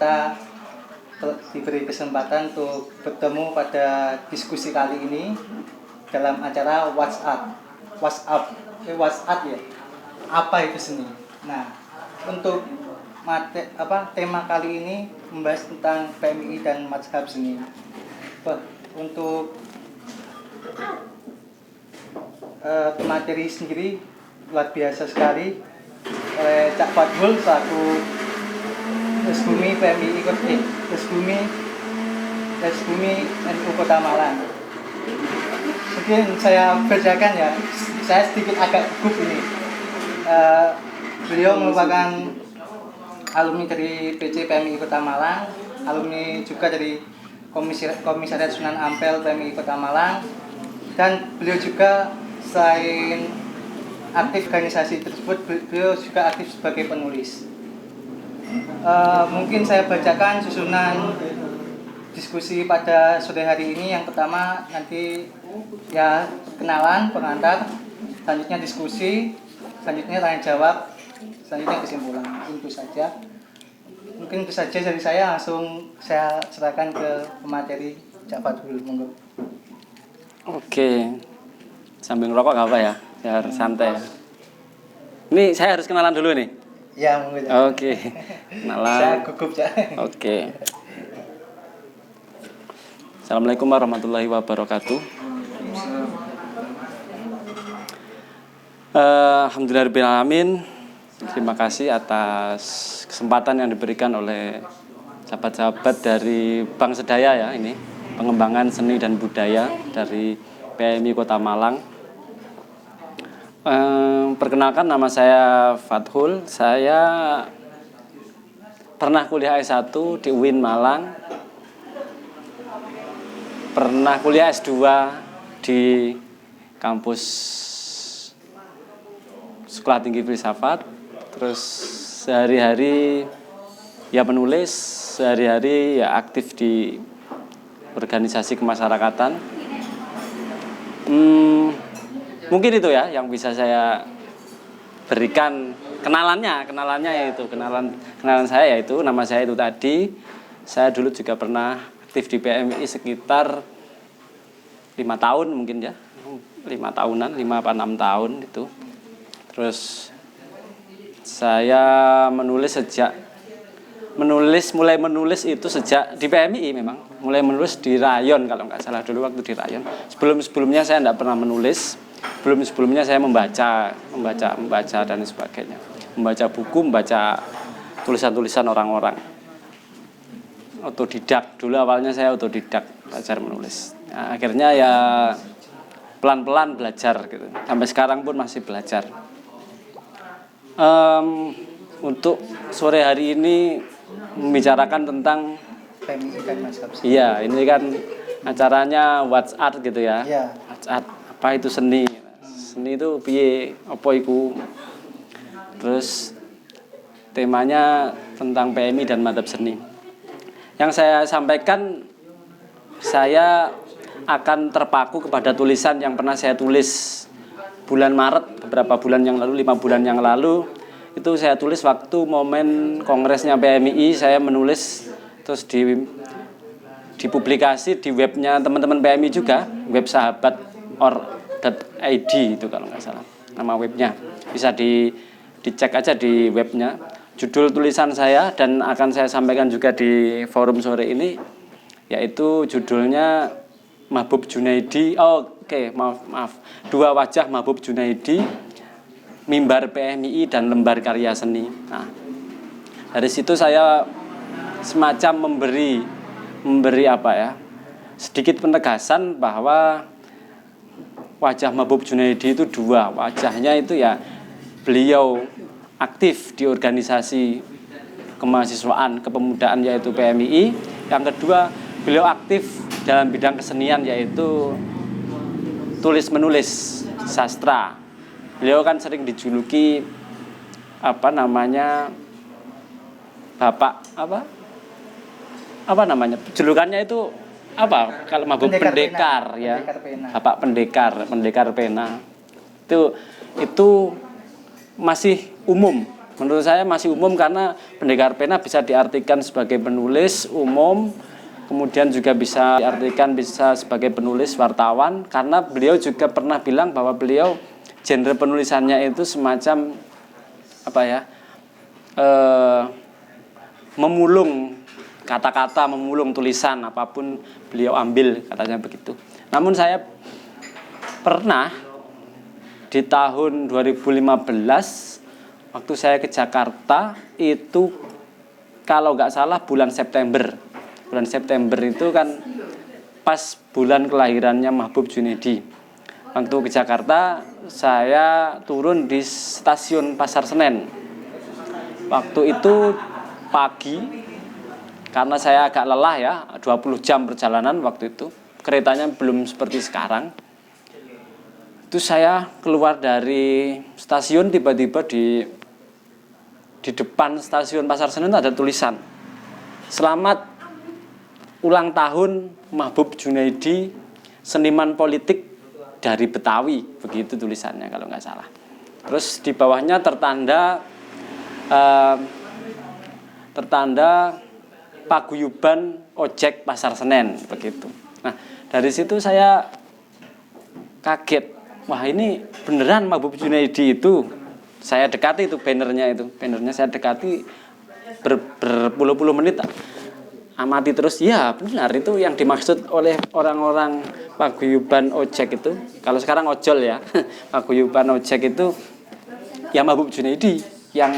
kita diberi kesempatan untuk bertemu pada diskusi kali ini dalam acara WhatsApp ya. Apa itu seni? Nah, untuk tema kali ini membahas tentang PMI dan mazhab seni. Untuk materi sendiri luar biasa sekali oleh Cak Fathul selaku Resbumi PMI Resbumi NU Kota Malang. Mungkin saya bacakan ya. Saya sedikit agak gugup ini. Beliau merupakan alumni dari PC PMI Kota Malang, alumni juga dari Komisariat Sunan Ampel PMI Kota Malang, dan beliau juga selain aktif organisasi tersebut, beliau juga aktif sebagai penulis. Mungkin saya bacakan susunan diskusi pada sore hari ini. Yang pertama nanti ya perkenalan, pengantar, selanjutnya diskusi, selanjutnya tanya jawab, selanjutnya kesimpulan. Itu saja. Mungkin itu saja dari saya. Langsung saya serahkan ke pemateri Cak Fathul. Monggo. Oke. Sambil ngerokok nggak apa ya? Biar santai ya. Ini saya harus kenalan dulu nih. Ya, monggo. Oke. Kenalan. Saya gugup, Cak. Oke. Assalamualaikum warahmatullahi wabarakatuh. Alhamdulillahirrahmanirrahim. Terima kasih atas kesempatan yang diberikan oleh sahabat-sahabat dari Bank Sedaya ya, ini pengembangan seni dan budaya dari PMI Kota Malang. Perkenalkan, nama saya Fathul. Saya pernah kuliah S1 di UIN Malang, pernah kuliah S2 di kampus Sekolah Tinggi Filsafat. Terus sehari-hari ya menulis, sehari-hari ya aktif di organisasi kemasyarakatan. Mungkin itu ya yang bisa saya berikan kenalannya yaitu kenalan saya, yaitu nama saya itu tadi. Saya dulu juga pernah aktif di PMI sekitar 5 tahun mungkin ya, 5 tahunan, 5 apa 6 tahun itu. Terus saya mulai menulis itu sejak di PMI. Memang mulai menulis di rayon kalau nggak salah, dulu waktu di rayon. Sebelumnya saya nggak pernah menulis. Sebelumnya saya membaca dan sebagainya, membaca buku, membaca tulisan-tulisan orang-orang. Otodidak, dulu awalnya saya otodidak belajar menulis. Nah, akhirnya ya pelan-pelan belajar gitu. Sampai sekarang pun masih belajar. Untuk sore hari ini membicarakan tentang PMI dan mazhab seni. Iya, ini kan acaranya WhatsApp gitu ya. Iya. WhatsApp, apa itu seni? Seni itu piye? Apa iku? Terus temanya tentang PMI dan mazhab seni. Yang saya sampaikan, saya akan terpaku kepada tulisan yang pernah saya tulis bulan Maret, beberapa bulan yang lalu, 5 bulan yang lalu. Itu saya tulis waktu momen kongresnya PMI. Saya menulis terus dipublikasi di webnya teman-teman PMI juga, web sahabat.or.id itu kalau nggak salah nama webnya. Bisa dicek aja di webnya. Judul tulisan saya dan akan saya sampaikan juga di forum sore ini, yaitu judulnya Mahbub Junaidi. Maaf. 2 wajah Mahbub Junaidi, mimbar PMI dan lembar karya seni. Nah, dari situ saya semacam memberi apa ya, sedikit penegasan bahwa wajah Mahbub Junaidi itu 2. Wajahnya itu ya beliau aktif di organisasi kemahasiswaan, kepemudaan yaitu PMI. Yang kedua, beliau aktif dalam bidang kesenian yaitu tulis menulis sastra. Beliau kan sering dijuluki Bapak julukannya itu apa kalau Mahbub pendekar ya. Bapak pendekar pena. Itu masih umum Menurut saya masih umum karena pendekar pena bisa diartikan sebagai penulis umum, kemudian juga bisa diartikan bisa sebagai penulis wartawan, karena beliau juga pernah bilang bahwa beliau genre penulisannya itu semacam apa ya, memulung kata-kata, memulung tulisan apapun beliau ambil, katanya begitu. Namun saya pernah di tahun 2015 waktu saya ke Jakarta itu, kalau nggak salah bulan September itu kan pas bulan kelahirannya Mahbub Junaidi. Waktu ke Jakarta saya turun di stasiun Pasar Senen. Waktu itu pagi, karena saya agak lelah ya, 20 jam perjalanan waktu itu, keretanya belum seperti sekarang. Itu saya keluar dari stasiun, tiba-tiba di depan stasiun Pasar Senen ada tulisan, "Selamat ulang tahun Mahbub Junaidi, seniman politik dari Betawi." Begitu tulisannya kalau nggak salah. Terus di bawahnya tertanda Paguyuban Ojek Pasar Senen, begitu. Nah, dari situ saya kaget. Wah, ini beneran Mahbub Junaidi itu. Saya dekati itu bannernya saya dekati berpuluh-puluh menit, amati terus. Ya benar, itu yang dimaksud oleh orang-orang Paguyuban Ojek itu, kalau sekarang ojol ya, Paguyuban Ojek itu ya Mahbub Junaidi yang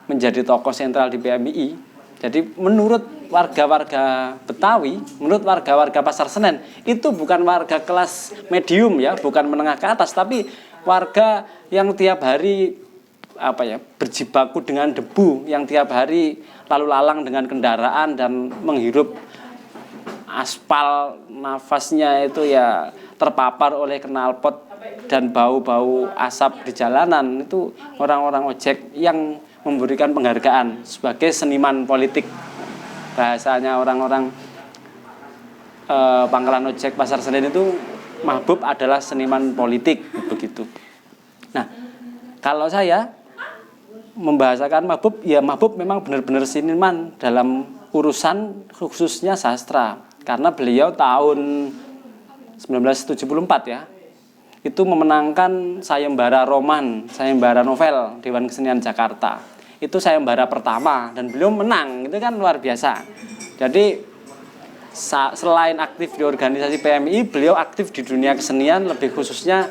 menjadi tokoh sentral di PMII. Jadi menurut warga-warga Betawi, menurut warga-warga Pasar Senen, itu bukan warga kelas medium ya, bukan menengah ke atas, tapi warga yang tiap hari berjibaku dengan debu, yang tiap hari lalu lalang dengan kendaraan dan menghirup aspal, nafasnya itu ya terpapar oleh knalpot dan bau-bau asap di jalanan. Itu orang-orang ojek yang memberikan penghargaan sebagai seniman politik. Bahasanya orang-orang pangkalan ojek Pasar Senen itu, Mahbub adalah seniman politik, begitu. Nah, kalau saya membahasakan Mahbub, ya Mahbub memang benar-benar seniman dalam urusan khususnya sastra. Karena beliau tahun 1974 ya, itu memenangkan sayembara roman, sayembara novel Dewan Kesenian Jakarta. Itu sayembara pertama dan beliau menang, itu kan luar biasa. Jadi selain aktif di organisasi PMI, beliau aktif di dunia kesenian, lebih khususnya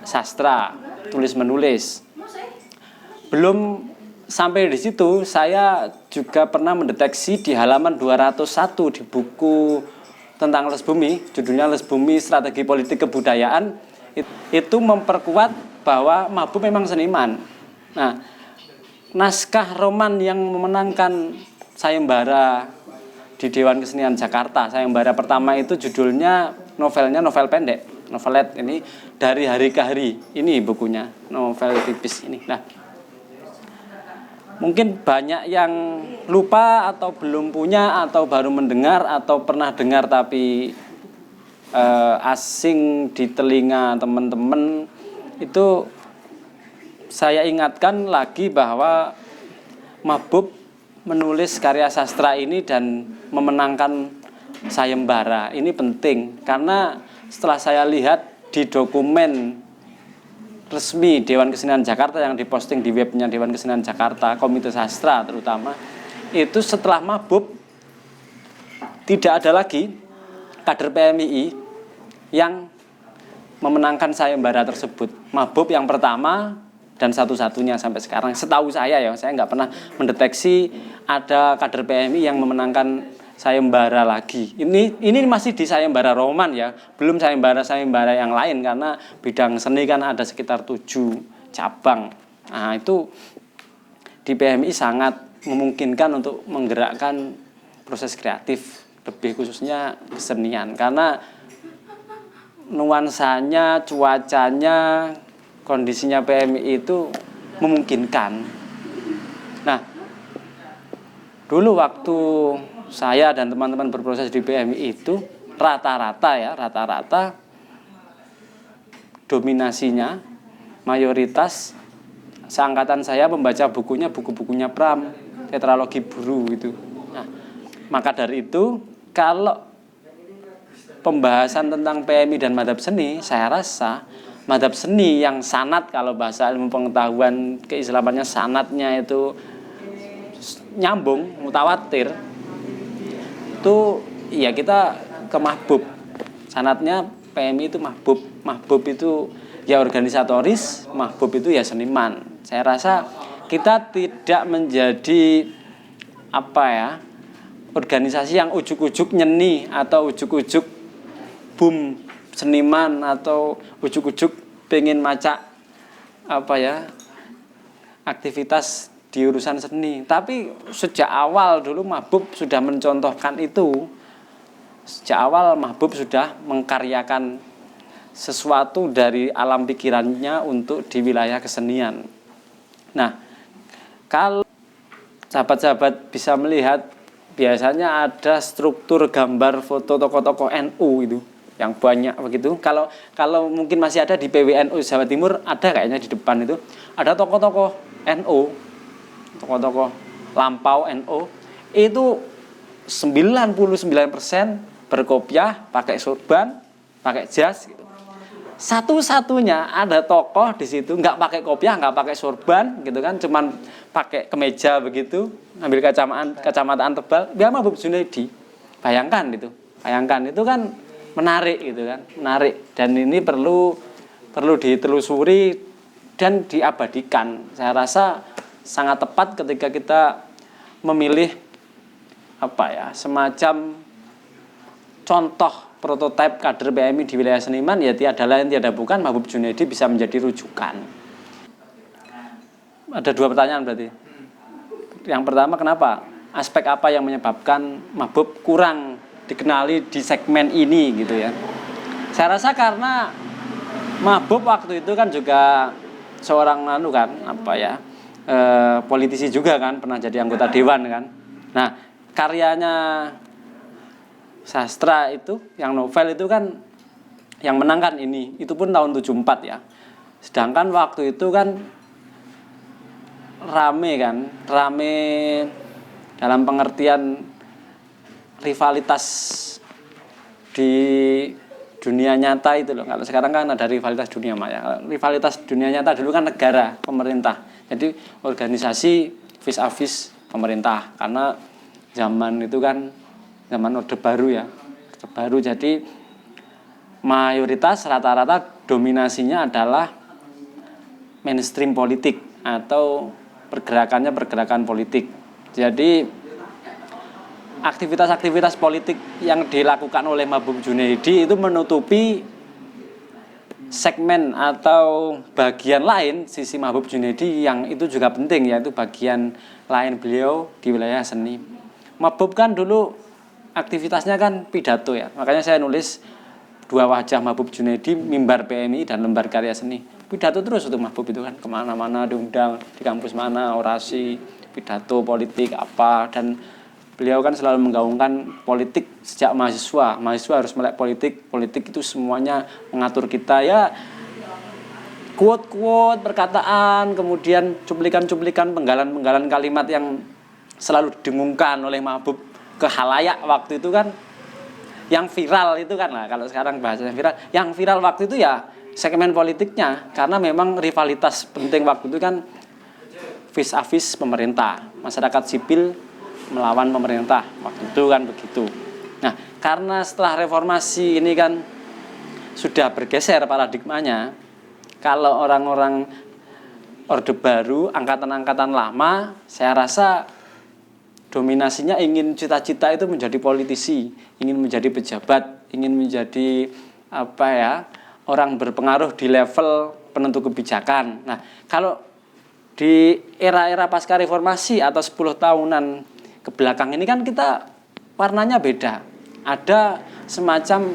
sastra, tulis-menulis. Belum sampai di situ, saya juga pernah mendeteksi di halaman 201 di buku tentang Les Bumi, judulnya Les Bumi Strategi Politik Kebudayaan, itu memperkuat bahwa Mahbub memang seniman. Nah, naskah roman yang memenangkan sayembara di Dewan Kesenian Jakarta, sayembara pertama itu judulnya, novelnya novel pendek, novelet ini, Dari Hari ke Hari. Ini bukunya, novel tipis ini. Nah, mungkin banyak yang lupa atau belum punya atau baru mendengar atau pernah dengar tapi asing di telinga teman-teman. Itu saya ingatkan lagi bahwa Mahbub menulis karya sastra ini dan memenangkan sayembara. Ini penting karena setelah saya lihat di dokumen resmi Dewan Kesenian Jakarta yang diposting di webnya Dewan Kesenian Jakarta, Komite Sastra terutama, itu setelah Mahbub tidak ada lagi kader PMII yang memenangkan sayembara tersebut. Mahbub yang pertama dan satu-satunya sampai sekarang, setahu saya ya, saya nggak pernah mendeteksi ada kader PMI yang memenangkan sayembara lagi. Ini masih di sayembara roman ya, belum sayembara yang lain, karena bidang seni kan ada sekitar 7 cabang. Nah, itu di PMI sangat memungkinkan untuk menggerakkan proses kreatif, lebih khususnya kesenian, karena nuansanya, cuacanya, kondisinya PMI itu memungkinkan. Nah, dulu waktu saya dan teman-teman berproses di PMI itu rata-rata dominasinya mayoritas seangkatan saya membaca bukunya buku-bukunya Pram, tetralogi Buru gitu. Nah, maka dari itu kalau pembahasan tentang PMI dan madhab seni, saya rasa madhab seni yang sanad, kalau bahasa ilmu pengetahuan keislamannya sanadnya itu nyambung, mutawatir, itu ya kita ke mahbub. Sanadnya PMI itu mahbub. Mahbub itu ya organisatoris, mahbub itu ya seniman. Saya rasa kita tidak menjadi organisasi yang ujuk-ujuk nyeni atau ujuk-ujuk boom seniman atau ujuk-ujuk pengen macak aktivitas di urusan seni. Tapi sejak awal dulu mahbub sudah mencontohkan itu. Sejak awal mahbub sudah mengkaryakan sesuatu dari alam pikirannya untuk di wilayah kesenian. Nah, kalau sahabat-sahabat bisa melihat, biasanya ada struktur gambar foto tokoh-tokoh NU itu yang banyak begitu. Kalau mungkin masih ada di PWNU Jawa Timur, ada kayaknya di depan itu ada tokoh-tokoh NU, tokoh-tokoh lampau NU, itu 99% berkopiah, pakai sorban, pakai jas gitu. Satu-satunya ada tokoh di situ nggak pakai kopiah, nggak pakai sorban gitu kan, cuman pakai kemeja begitu, ambil kacamataan tebal, dia Mahbub Junaidi. Bayangkan itu kan menarik gitu kan, menarik, dan ini perlu ditelusuri dan diabadikan. Saya rasa sangat tepat ketika kita memilih semacam contoh prototipe kader PMI di wilayah seniman, ya tiada lain tiada bukan Mahbub Junaidi bisa menjadi rujukan. Ada 2 pertanyaan berarti. Yang pertama, kenapa? Aspek apa yang menyebabkan Mahbub kurang dikenali di segmen ini gitu ya. Saya rasa karena Mahbub waktu itu kan juga seorang politisi juga kan, pernah jadi anggota dewan kan. Nah, karyanya sastra itu, yang novel itu kan yang menang kan ini, itu pun tahun 74 ya. Sedangkan waktu itu kan rame dalam pengertian rivalitas di dunia nyata itu loh. Kalau sekarang kan ada rivalitas dunia maya. Rivalitas dunia nyata dulu kan negara, pemerintah. Jadi organisasi vis-a-vis pemerintah, karena zaman itu kan zaman Orde Baru ya. Orde Baru, jadi mayoritas rata-rata dominasinya adalah mainstream politik atau pergerakan politik. Jadi aktivitas-aktivitas politik yang dilakukan oleh Mahbub Junaidi itu menutupi segmen atau bagian lain sisi Mahbub Junaidi yang itu juga penting, yaitu bagian lain beliau di wilayah seni. Mahbub kan dulu aktivitasnya kan pidato ya, makanya saya nulis 2 wajah Mahbub Junaidi, mimbar PMI dan lembar karya seni. Pidato terus untuk Mahbub itu kan, kemana-mana diundang, di kampus mana orasi, pidato politik dan beliau kan selalu menggaungkan politik sejak mahasiswa harus melek politik itu semuanya mengatur kita ya, quote-quote, perkataan, kemudian cuplikan-cuplikan, penggalan-penggalan kalimat yang selalu didengungkan oleh Mahbub ke khalayak waktu itu kan. Yang viral itu kan, kalau sekarang bahasanya viral, yang viral waktu itu ya segmen politiknya, karena memang rivalitas penting waktu itu kan vis-a-vis pemerintah, masyarakat sipil melawan pemerintah waktu itu kan begitu. Nah, karena setelah reformasi ini kan sudah bergeser paradigmanya, kalau orang-orang Orde Baru, angkatan-angkatan lama, saya rasa dominasinya ingin cita-cita itu menjadi politisi, ingin menjadi pejabat, ingin menjadi orang berpengaruh di level penentu kebijakan. Nah, kalau di era-era pasca reformasi atau 10 tahunan ke belakang ini kan kita warnanya beda. Ada semacam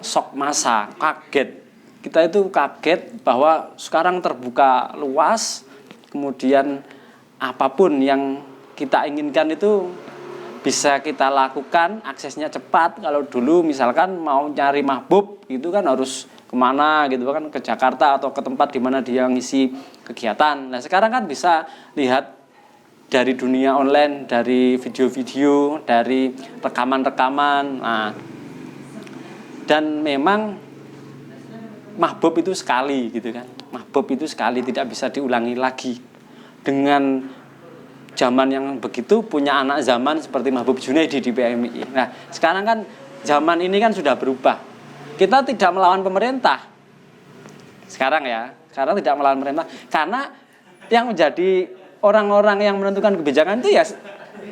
shock massa, kaget. Kita itu kaget bahwa sekarang terbuka luas, kemudian apapun yang kita inginkan itu bisa kita lakukan, aksesnya cepat. Kalau dulu misalkan mau nyari Mahbub itu kan harus kemana gitu kan, ke Jakarta atau ke tempat di mana dia ngisi kegiatan. Nah sekarang kan bisa lihat dari dunia online, dari video-video, dari rekaman-rekaman. Nah, dan memang mahbub itu sekali gitu kan, mahbub itu sekali, tidak bisa diulangi lagi. Dengan zaman yang begitu, punya anak zaman seperti Mahbub Junaidi di PMI. Nah sekarang kan zaman ini kan sudah berubah, kita tidak melawan pemerintah sekarang ya, sekarang tidak melawan pemerintah, karena yang menjadi orang-orang yang menentukan kebijakan itu ya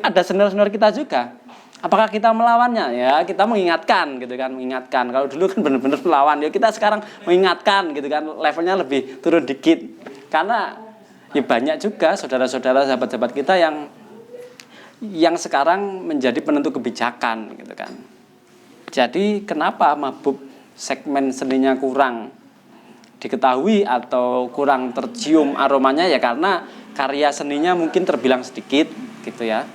ada senior-senior kita juga. Apakah kita melawannya? Ya kita mengingatkan gitu kan, mengingatkan. Kalau dulu kan benar-benar melawan, ya kita sekarang mengingatkan gitu kan, levelnya lebih turun dikit. Karena ya banyak juga saudara-saudara, sahabat-sahabat kita yang sekarang menjadi penentu kebijakan gitu kan. Jadi kenapa mahbub segmen seninya kurang diketahui atau kurang tercium aromanya, ya karena karya seninya mungkin terbilang sedikit gitu ya.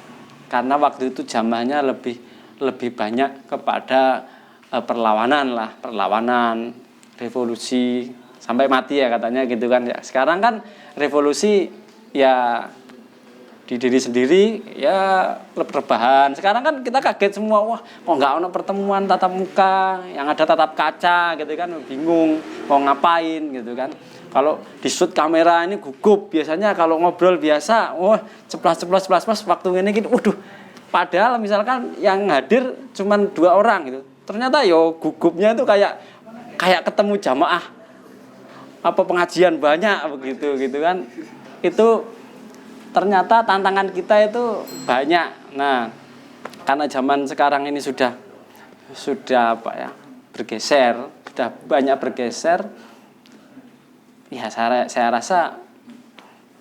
Karena waktu itu zamannya lebih banyak kepada perlawanan, revolusi sampai mati ya katanya gitu kan ya. Sekarang kan revolusi ya di diri sendiri ya, rebahan. Sekarang kan kita kaget semua, wah kok nggak ada pertemuan tatap muka, yang ada tatap kaca gitu kan, bingung mau ngapain gitu kan. Kalau di shoot kamera ini gugup, biasanya kalau ngobrol biasa, wah ceplas waktu ini gitu, waduh. Padahal misalkan yang hadir cuma 2 orang gitu, ternyata yo gugupnya itu kayak ketemu jamaah apa pengajian banyak begitu gitu kan. Itu ternyata tantangan kita itu banyak. Nah karena zaman sekarang ini sudah apa ya, bergeser, sudah banyak bergeser. Ya saya rasa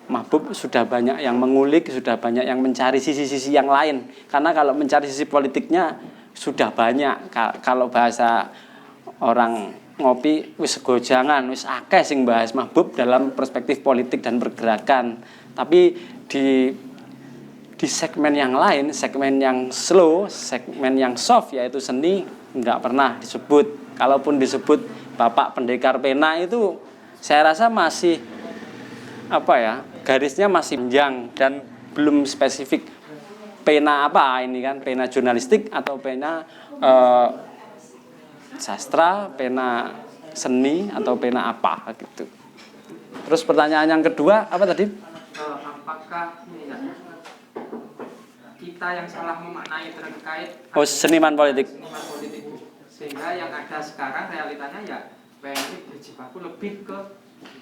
mahbub sudah banyak yang mengulik, sudah banyak yang mencari sisi-sisi yang lain. Karena kalau mencari sisi politiknya sudah banyak. Kalau bahasa orang ngopi, wis gojangan, wis akeh sing bahas mahbub dalam perspektif politik dan pergerakan. Tapi di segmen yang lain, segmen yang slow, segmen yang soft, yaitu seni, nggak pernah disebut. Kalaupun disebut Bapak Pendekar Pena itu, saya rasa masih apa ya, garisnya masih panjang dan belum spesifik pena apa ini kan, pena jurnalistik atau pena sastra, pena seni atau pena apa gitu. Terus pertanyaan yang kedua apa tadi? Apakah ini ya, kita yang salah memaknai terkait Seniman politik. Sehingga yang ada sekarang realitanya ya PMI berjibaku lebih ke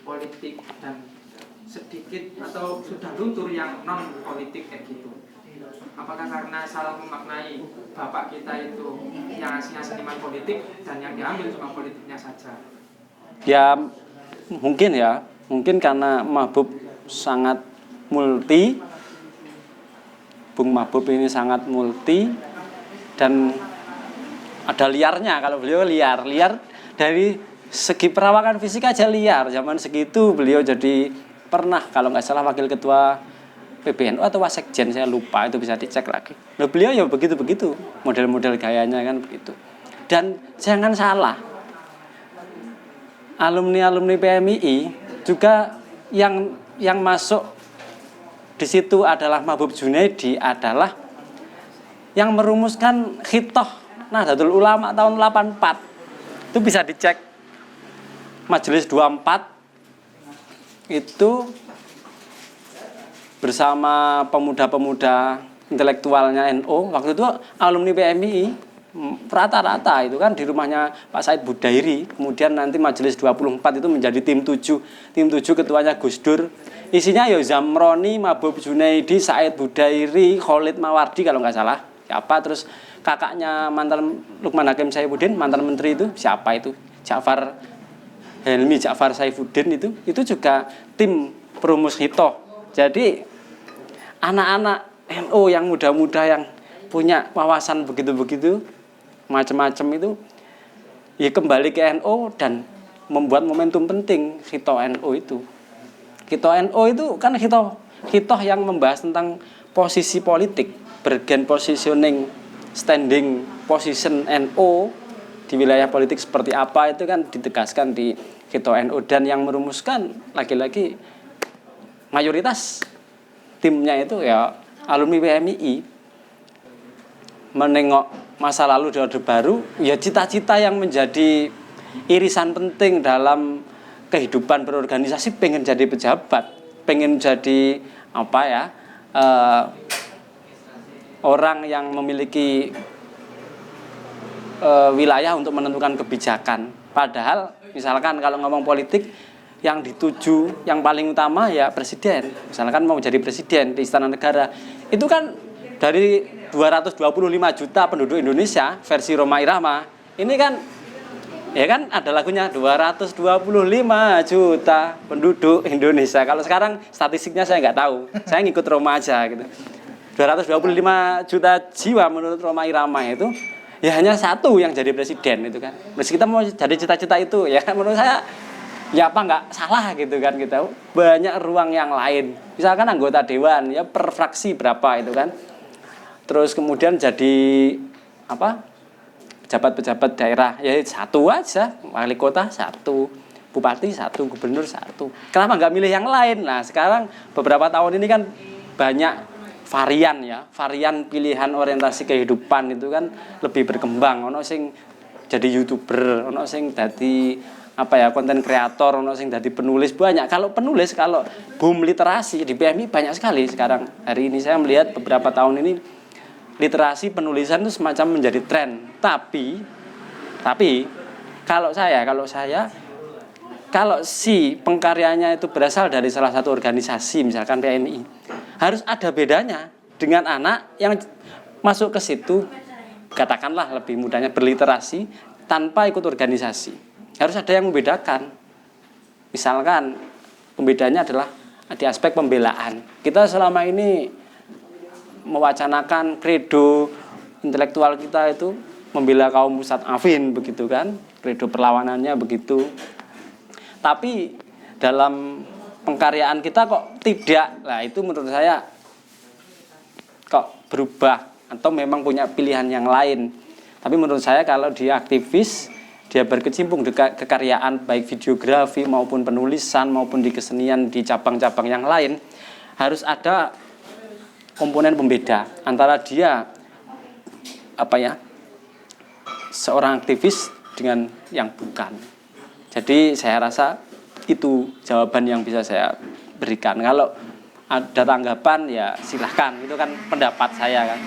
politik dan sedikit atau sudah luntur yang non politik kayak gitu. Apakah karena salah memaknai bapak kita itu yang aslinya seniman politik dan yang diambil cuma politiknya saja? Ya mungkin karena mahbub sangat multi. Bung Mahbub ini sangat multi dan ada liarnya. Kalau beliau liar dari segi perawakan fisik aja liar. Zaman segitu beliau jadi pernah kalau nggak salah wakil ketua PBNU atau Wasekjen, saya lupa, itu bisa dicek lagi. Nah, beliau ya begitu model-model gayanya kan begitu. Dan jangan salah, alumni PMI juga yang masuk di situ adalah Mahbub Junaidi, adalah yang merumuskan Khitoh Nahdlatul Ulama tahun 84. Itu bisa dicek. Majelis 24 itu bersama pemuda-pemuda intelektualnya NU, waktu itu alumni PMI rata-rata itu kan di rumahnya Pak Said Budairi. Kemudian nanti Majelis 24 itu menjadi tim 7 ketuanya Gus Dur. Isinya ya Zamroni, Mahbub Junaidi, Said Budairi, Khalid Mawardi kalau nggak salah. Siapa, terus kakaknya mantan Lukman Hakim Saifuddin, mantan menteri itu siapa itu? Helmi Ja'far Saifuddin itu juga tim perumus Khitoh. Jadi anak-anak NU yang muda-muda yang punya wawasan begitu-begitu macam-macam itu ya kembali ke NU dan membuat momentum penting Khitoh NU itu. Khitoh NU itu kan Khitoh yang membahas tentang posisi politik, bergen positioning, standing position NU di wilayah politik seperti apa itu kan ditegaskan di Ketua NU, dan yang merumuskan lagi-lagi mayoritas timnya itu ya alumni PMII. Menengok masa lalu di Orde Baru, ya cita-cita yang menjadi irisan penting dalam kehidupan berorganisasi, pengen jadi pejabat, pengen jadi apa ya, orang yang memiliki wilayah untuk menentukan kebijakan. Padahal misalkan kalau ngomong politik, yang dituju yang paling utama ya presiden. Misalkan mau jadi presiden di Istana Negara, itu kan dari 225 juta penduduk Indonesia versi Rhoma Irama, ini kan ya kan ada lagunya 225 juta penduduk Indonesia. Kalau sekarang statistiknya saya nggak tahu, saya ngikut Rhoma aja gitu. 225 juta jiwa menurut Rhoma Irama itu, ya hanya satu yang jadi presiden itu kan. Meski kita mau jadi cita-cita itu, ya kan menurut saya ya apa nggak salah gitu kan, kita banyak ruang yang lain. Misalkan anggota dewan ya per fraksi berapa itu kan. Terus kemudian jadi apa? Pejabat-pejabat daerah ya satu aja, wali kota satu, bupati satu, gubernur satu. Kenapa nggak milih yang lain? Nah sekarang beberapa tahun ini kan banyak varian ya, varian pilihan orientasi kehidupan itu kan lebih berkembang. Ono sing jadi YouTuber, ono sing jadi apa ya, konten kreator, ono sing jadi penulis, banyak. Kalau penulis, kalau boom literasi di PMI banyak sekali sekarang. Hari ini saya melihat beberapa tahun ini literasi penulisan itu semacam menjadi tren. Tapi kalau si pengkaryanya itu berasal dari salah satu organisasi, misalkan PMI, harus ada bedanya dengan anak yang masuk ke situ, katakanlah lebih mudahnya berliterasi tanpa ikut organisasi. Harus ada yang membedakan. Misalkan pembedanya adalah di aspek pembelaan. Kita selama ini mewacanakan kredo intelektual kita itu membela kaum mustadafin begitu kan, kredo perlawanannya begitu. Tapi dalam pengkaryaan kita kok tidak. Nah, itu menurut saya kok berubah atau memang punya pilihan yang lain. Tapi menurut saya kalau dia aktivis, dia berkecimpung di kekaryaan baik videografi maupun penulisan maupun di kesenian di cabang-cabang yang lain, harus ada komponen pembeda antara dia seorang aktivis dengan yang bukan. Jadi saya rasa itu jawaban yang bisa saya berikan. Kalau ada tanggapan ya silahkan, itu kan pendapat saya kan.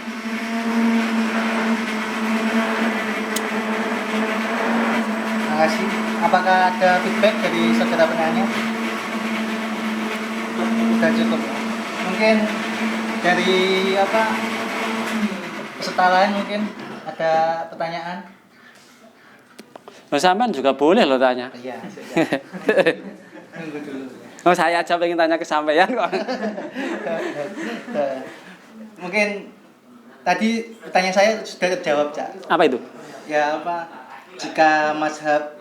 Terima kasih. Apakah ada feedback dari saudara penanya? Sudah cukup. Mungkin dari peserta lain mungkin ada pertanyaan? Sampean juga boleh loh tanya. Iya. Tunggu dulu. Oh, saya aja pengen tanya ke sampean kok. Mungkin tadi pertanyaan saya sudah terjawab, Cak. Apa itu? Ya jika mazhab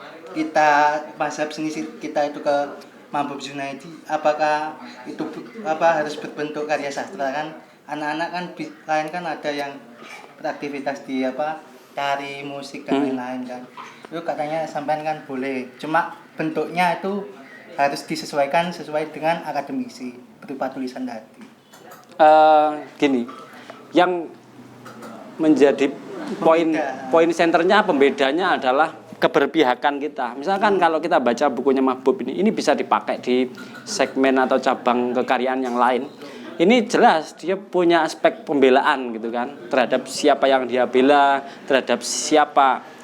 seni kita itu ke Mahbub Junaidi, apakah itu harus berbentuk karya sastra? Kan anak-anak kan lain kan ada yang beraktivitas di tari, musik dan lain-lain kan. Itu katanya sampean kan boleh, cuma bentuknya itu harus disesuaikan sesuai dengan akademisi berupa tulisan tadi. Gini, yang menjadi poin senternya, pembedanya adalah keberpihakan kita. Misalkan kalau kita baca bukunya Mahbub ini bisa dipakai di segmen atau cabang kekaryaan yang lain. Ini jelas dia punya aspek pembelaan gitu kan, terhadap siapa yang dia bela, terhadap siapa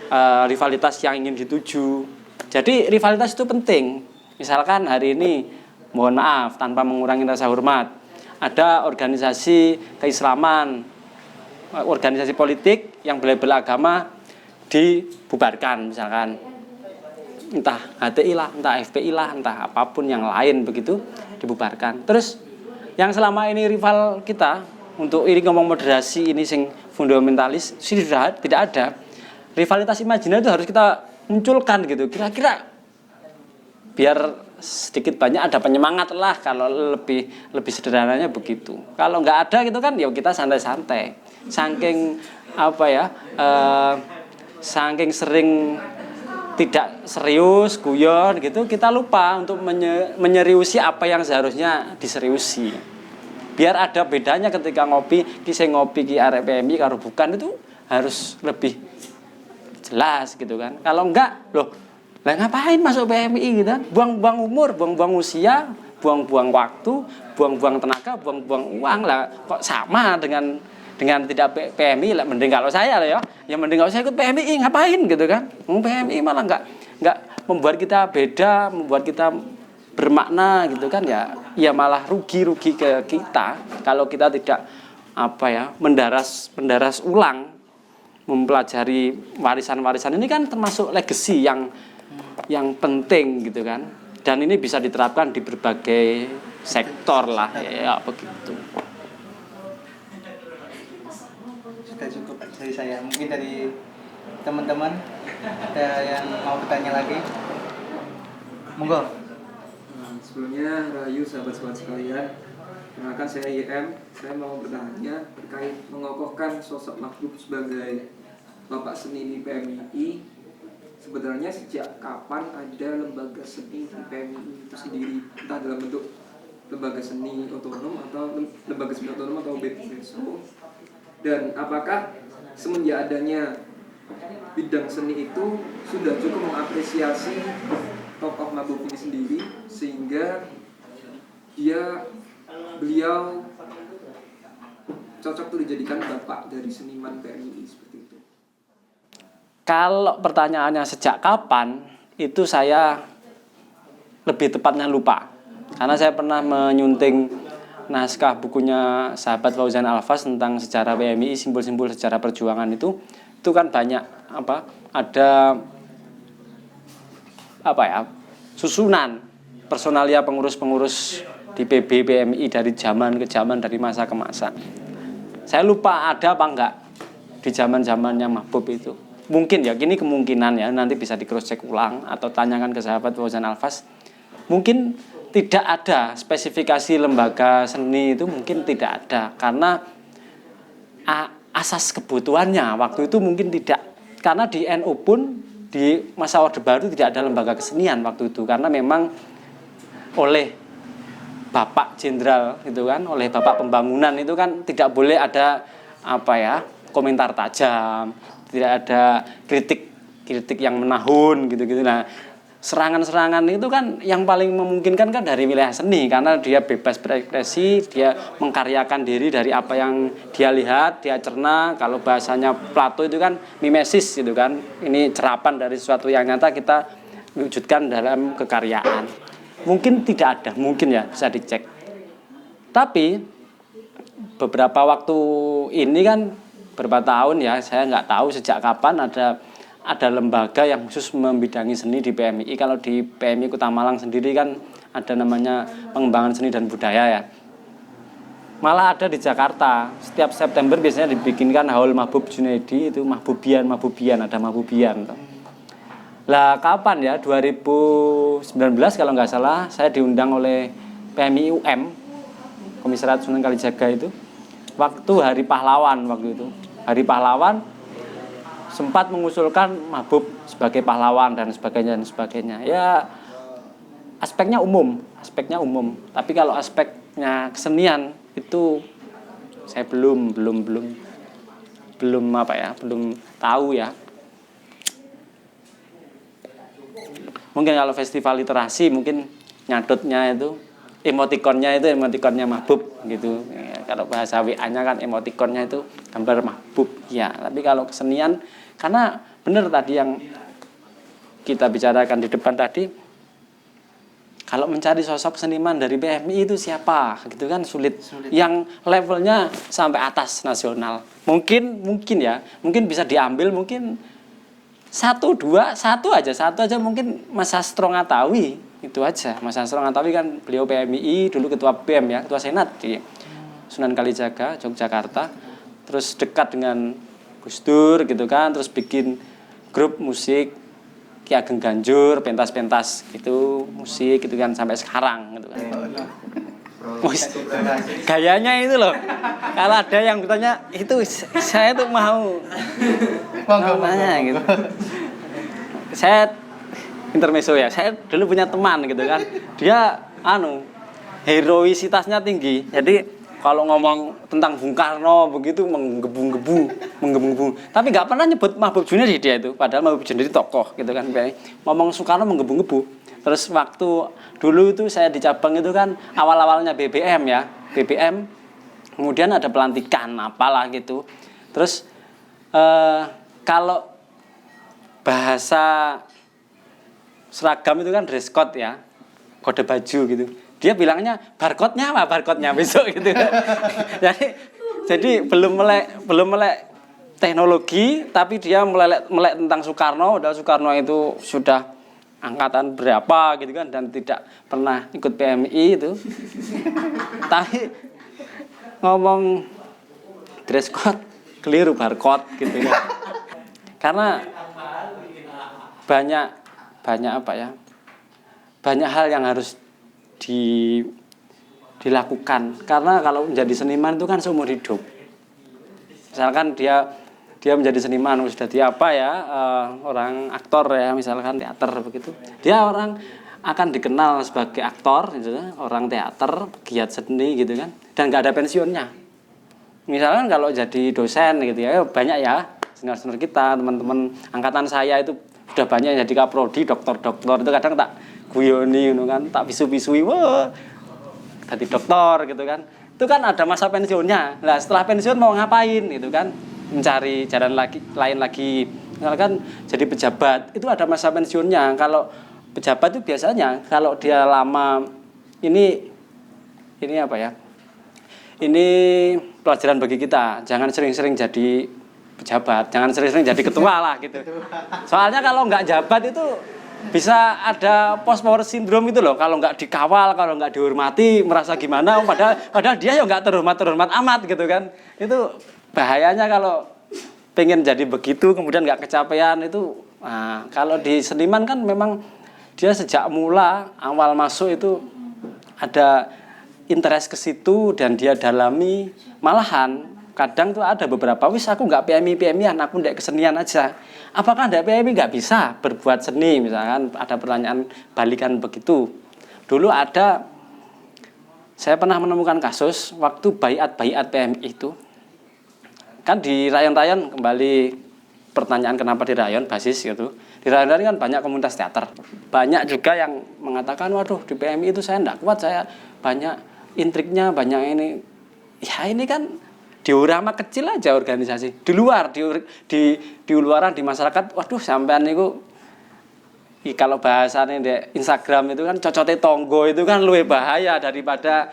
rivalitas yang ingin dituju. Jadi rivalitas itu penting. Misalkan hari ini, mohon maaf tanpa mengurangi rasa hormat, ada organisasi keislaman, organisasi politik yang berbeda agama dibubarkan misalkan, entah HTI lah, entah FPI lah, entah apapun yang lain begitu dibubarkan. Terus yang selama ini rival kita untuk ini ngomong moderasi ini sing fundamentalis sudah tidak ada. Rivalitas imajiner itu harus kita munculkan gitu. Kira-kira biar sedikit banyak ada penyemangat lah, kalau lebih sederhananya begitu. Kalau nggak ada gitu kan ya kita santai-santai. Saking saking sering tidak serius, guyon gitu, kita lupa untuk menyeriusi apa yang seharusnya diseriusi. Biar ada bedanya ketika ngopi, kisah ngopi ki arek PMI karo bukan itu harus lebih jelas gitu kan. Kalau enggak, loh, lah ngapain masuk PMI gitu kan? Buang-buang umur, buang-buang usia, buang-buang waktu, buang-buang tenaga, buang-buang uang lah. Kok sama dengan tidak PMI lah, mending kalau saya lah ya mending kalau saya ikut PMI ngapain gitu kan. PMI malah enggak membuat kita beda, membuat kita bermakna gitu kan, ya malah rugi ke kita kalau kita tidak mendaras ulang, mempelajari warisan-warisan ini kan termasuk legacy yang penting gitu kan, dan ini bisa diterapkan di berbagai sektor lah ya begitu. Sudah cukup dari saya. Mungkin dari teman-teman ada yang mau bertanya lagi, monggo. Sebelumnya Rahayu sahabat-sahabat sekalian, perkenalkan saya YM. Saya mau bertanya terkait mengokohkan sosok Mahbub sebagai Bapak Seni di PMII. Sebenarnya sejak kapan ada lembaga seni di PMII itu sendiri, entah dalam bentuk lembaga seni otonom atau lembaga seni otonom atau BPSO, dan apakah semenjak adanya bidang seni itu sudah cukup mengapresiasi tokoh Mahbub ini sendiri sehingga beliau cocok untuk dijadikan bapak dari seniman PMII seperti itu? Kalau pertanyaannya sejak kapan, itu saya lebih tepatnya lupa. Karena saya pernah menyunting naskah bukunya sahabat Fauzan Alfas tentang sejarah PMII, simbol-simbol sejarah perjuangan itu kan banyak ada susunan personalia pengurus-pengurus di PB PMI dari zaman ke zaman, dari masa ke masa. Saya lupa ada apa enggak di zaman-zamannya Mahbub itu. Mungkin ya, ini kemungkinan ya, nanti bisa di cross check ulang atau tanyakan ke sahabat Fauzan Alfas. Mungkin tidak ada spesifikasi lembaga seni itu, mungkin tidak ada karena asas kebutuhannya waktu itu mungkin tidak, karena di NU pun di masa Orde Baru tidak ada lembaga kesenian waktu itu, karena memang oleh Bapak Jenderal gitu kan, oleh Bapak Pembangunan itu kan tidak boleh ada komentar tajam, tidak ada kritik yang menahun gitu-gitu. Nah, serangan-serangan itu kan yang paling memungkinkan kan dari wilayah seni, karena dia bebas berekspresi, dia mengkaryakan diri dari apa yang dia lihat, dia cerna. Kalau bahasanya Plato itu kan mimesis gitu kan, ini cerapan dari sesuatu yang nyata kita wujudkan dalam kekaryaan. Mungkin tidak ada, mungkin ya bisa dicek. Tapi beberapa waktu ini kan beberapa tahun ya, saya nggak tahu sejak kapan ada lembaga yang khusus membidangi seni di PMII. Kalau di PMI Kota Malang sendiri kan ada namanya pengembangan seni dan budaya ya. Malah ada di Jakarta. Setiap September biasanya dibikinkan Haul Mahbub Junaidi, itu Mahbubian, ada Mahbubian. Lah kapan ya? 2019 kalau nggak salah, saya diundang oleh PMI UM, Komisariat Sunan Kalijaga itu. Waktu Hari Pahlawan waktu itu. Hari Pahlawan sempat mengusulkan Mahbub sebagai pahlawan dan sebagainya. Ya aspeknya umum. Tapi kalau aspeknya kesenian itu saya belum tahu ya. Mungkin kalau festival literasi mungkin nyatutnya itu emotikonnya Mahbub gitu. Ya, kalau bahasa WA-nya kan emotikonnya itu gambar Mahbub. Ya, tapi kalau kesenian, karena benar tadi yang kita bicarakan di depan tadi, kalau mencari sosok seniman dari PMI itu siapa gitu kan sulit. Yang levelnya sampai atas nasional. Mungkin bisa diambil mungkin satu aja mungkin Mas Sastro Ngatawi, itu aja. Mas Sastro Ngatawi kan beliau PMII, dulu ketua BEM ya, ketua Senat di Sunan Kalijaga, Yogyakarta. Terus dekat dengan Gus Dur gitu kan, terus bikin grup musik Ki Ageng Ganjur, pentas-pentas gitu, musik gitu kan sampai sekarang gitu kan. Gayanya itu loh. Kalau ada yang bertanya, itu saya tuh mau. namanya gitu. Saya intermezzo ya. Saya dulu punya teman gitu kan. Dia heroisitasnya tinggi. Jadi kalau ngomong tentang Bung Karno begitu menggebu-gebu. Tapi nggak pernah nyebut Mahbub Junaidi dia itu. Padahal Mahbub Junaidi tokoh gitu kan. Ngomong Soekarno menggebu-gebu. Terus waktu dulu itu saya di cabang itu kan awal-awalnya BBM ya. BBM. Kemudian ada pelantikan apalah gitu. Terus kalau bahasa seragam itu kan dress code ya, kode baju gitu. Dia bilangnya barcode-nya apa? Barcode-nya besok gitu. jadi belum melek teknologi, tapi dia melek tentang Soekarno. Udah Soekarno itu sudah angkatan berapa gitu kan, dan tidak pernah ikut PMI itu. Tapi ngomong dress code keliru, barcode gitu kan. Karena banyak apa ya? Banyak hal yang harus dilakukan. Karena kalau menjadi seniman itu kan seumur hidup. Misalkan dia menjadi seniman sudah dia apa ya, orang aktor ya, misalkan teater begitu. Dia orang akan dikenal sebagai aktor gitu, orang teater, pegiat seni gitu kan. Dan nggak ada pensiunnya. Misalkan kalau jadi dosen gitu ya, banyak ya senior-senior kita, teman-teman angkatan saya itu sudah banyak jadi kaprodi, doktor-doktor itu kadang tak guyoni gitu kan, tak bisu-bisui, wah, jadi doktor gitu kan. Itu kan ada masa pensiunnya. Nah, setelah pensiun mau ngapain gitu kan? Mencari jalan lain lagi. Misalkan jadi pejabat, itu ada masa pensiunnya. Kalau pejabat itu biasanya kalau dia lama ini apa ya? Ini pelajaran bagi kita. Jangan sering-sering jadi pejabat, jangan sering-sering jadi ketua lah gitu. Soalnya kalau nggak jabat itu bisa ada post power syndrome itu loh. Kalau nggak dikawal, kalau nggak dihormati, merasa gimana? Padahal dia ya nggak terhormat amat gitu kan. Itu bahayanya kalau pengen jadi begitu, kemudian nggak kecapean itu. Nah, kalau di seniman kan memang dia sejak mula awal masuk itu ada interest ke situ dan dia dalami. Malahan kadang tuh ada beberapa, wis aku nggak PMI-an, aku ndak kesenian aja. Apakah ndak PMI nggak bisa berbuat seni? Misalkan ada pertanyaan balikan begitu. Dulu saya pernah menemukan kasus waktu baiat PMI itu. Kan di rayon-rayon, kembali pertanyaan kenapa di rayon, basis gitu. Di rayon-rayon kan banyak komunitas teater. Banyak juga yang mengatakan, waduh di PMI itu saya ndak kuat, saya banyak intriknya, banyak ini. Ya ini kan diorama kecil aja organisasi. Di luar, di luaran, di masyarakat, waduh sampean niku kalau bahasanya di Instagram itu kan cocote tonggo itu kan lebih bahaya daripada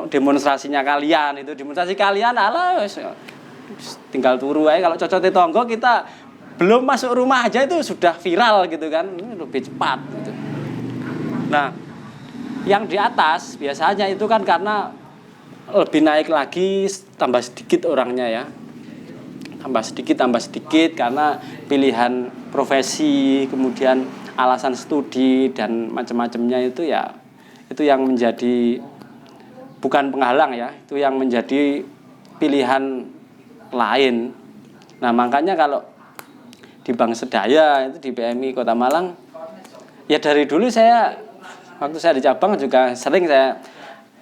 demonstrasinya kalian. Itu demonstrasi kalian ala tinggal turu aja. Kalau cocote tonggo kita belum masuk rumah aja itu sudah viral gitu kan. Ini lebih cepat gitu. Nah, yang di atas biasanya itu kan karena lebih naik lagi, tambah sedikit orangnya ya, tambah sedikit karena pilihan profesi, kemudian alasan studi dan macam-macamnya itu ya, itu yang menjadi bukan penghalang ya, itu yang menjadi pilihan lain. Nah makanya kalau di Bank Sedaya itu di PMI Kota Malang ya, dari dulu waktu saya di cabang juga sering saya